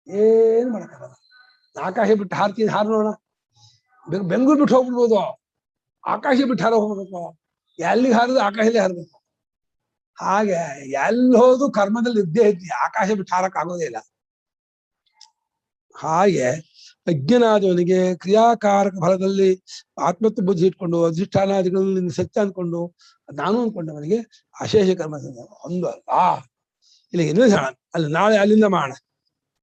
ಏನ್ ಮಾಡಕ್ಕಾಗಲ್ಲ. ಆಕಾಶ ಬಿಟ್ಟು ಹಾರ್ತೀನಿ, ಹಾರು ನೋಡೋಣ. ಬೆಂಗಳೂರು ಬಿಟ್ಟು ಹೋಗ್ಬಿಡ್ಬೋದು, ಆಕಾಶ ಬಿಟ್ಟು ಹಾರ ಹೋಗ್ಬೇಕು. ಎಲ್ಲಿಗೆ ಹಾರಿದ್ರು ಆಕಾಶದಲ್ಲಿ ಹಾರಬೇಕು. ಹಾಗೆ ಎಲ್ಲಿ ಹೋದ್ರು ಕರ್ಮದಲ್ಲಿ ಇದ್ದೇ ಇದ್ದಿ, ಆಕಾಶ ಬಿಟ್ಟು ಹಾರಕ್ ಆಗೋದೇ ಇಲ್ಲ. ಹಾಗೆ ಅಜ್ಞನಾದವನಿಗೆ ಕ್ರಿಯಾಕಾರಕ ಫಲದಲ್ಲಿ ಆತ್ಮತ್ವ ಬುದ್ಧಿ ಇಟ್ಕೊಂಡು ಅಧಿಷ್ಠಾನಾದಿಗಳಲ್ಲಿ ಸತ್ಯ ಅನ್ಕೊಂಡು ನಾನು ಅನ್ಕೊಂಡವನಿಗೆ ಅಶೇಷ ಕರ್ಮ ಒಂದು ಅಲ್ಲ. ಇಲ್ಲಿ ಇನ್ನೂ ಅಲ್ಲಿ ನಾಳೆ ಅಲ್ಲಿಂದ ಮಾಡೋಣ.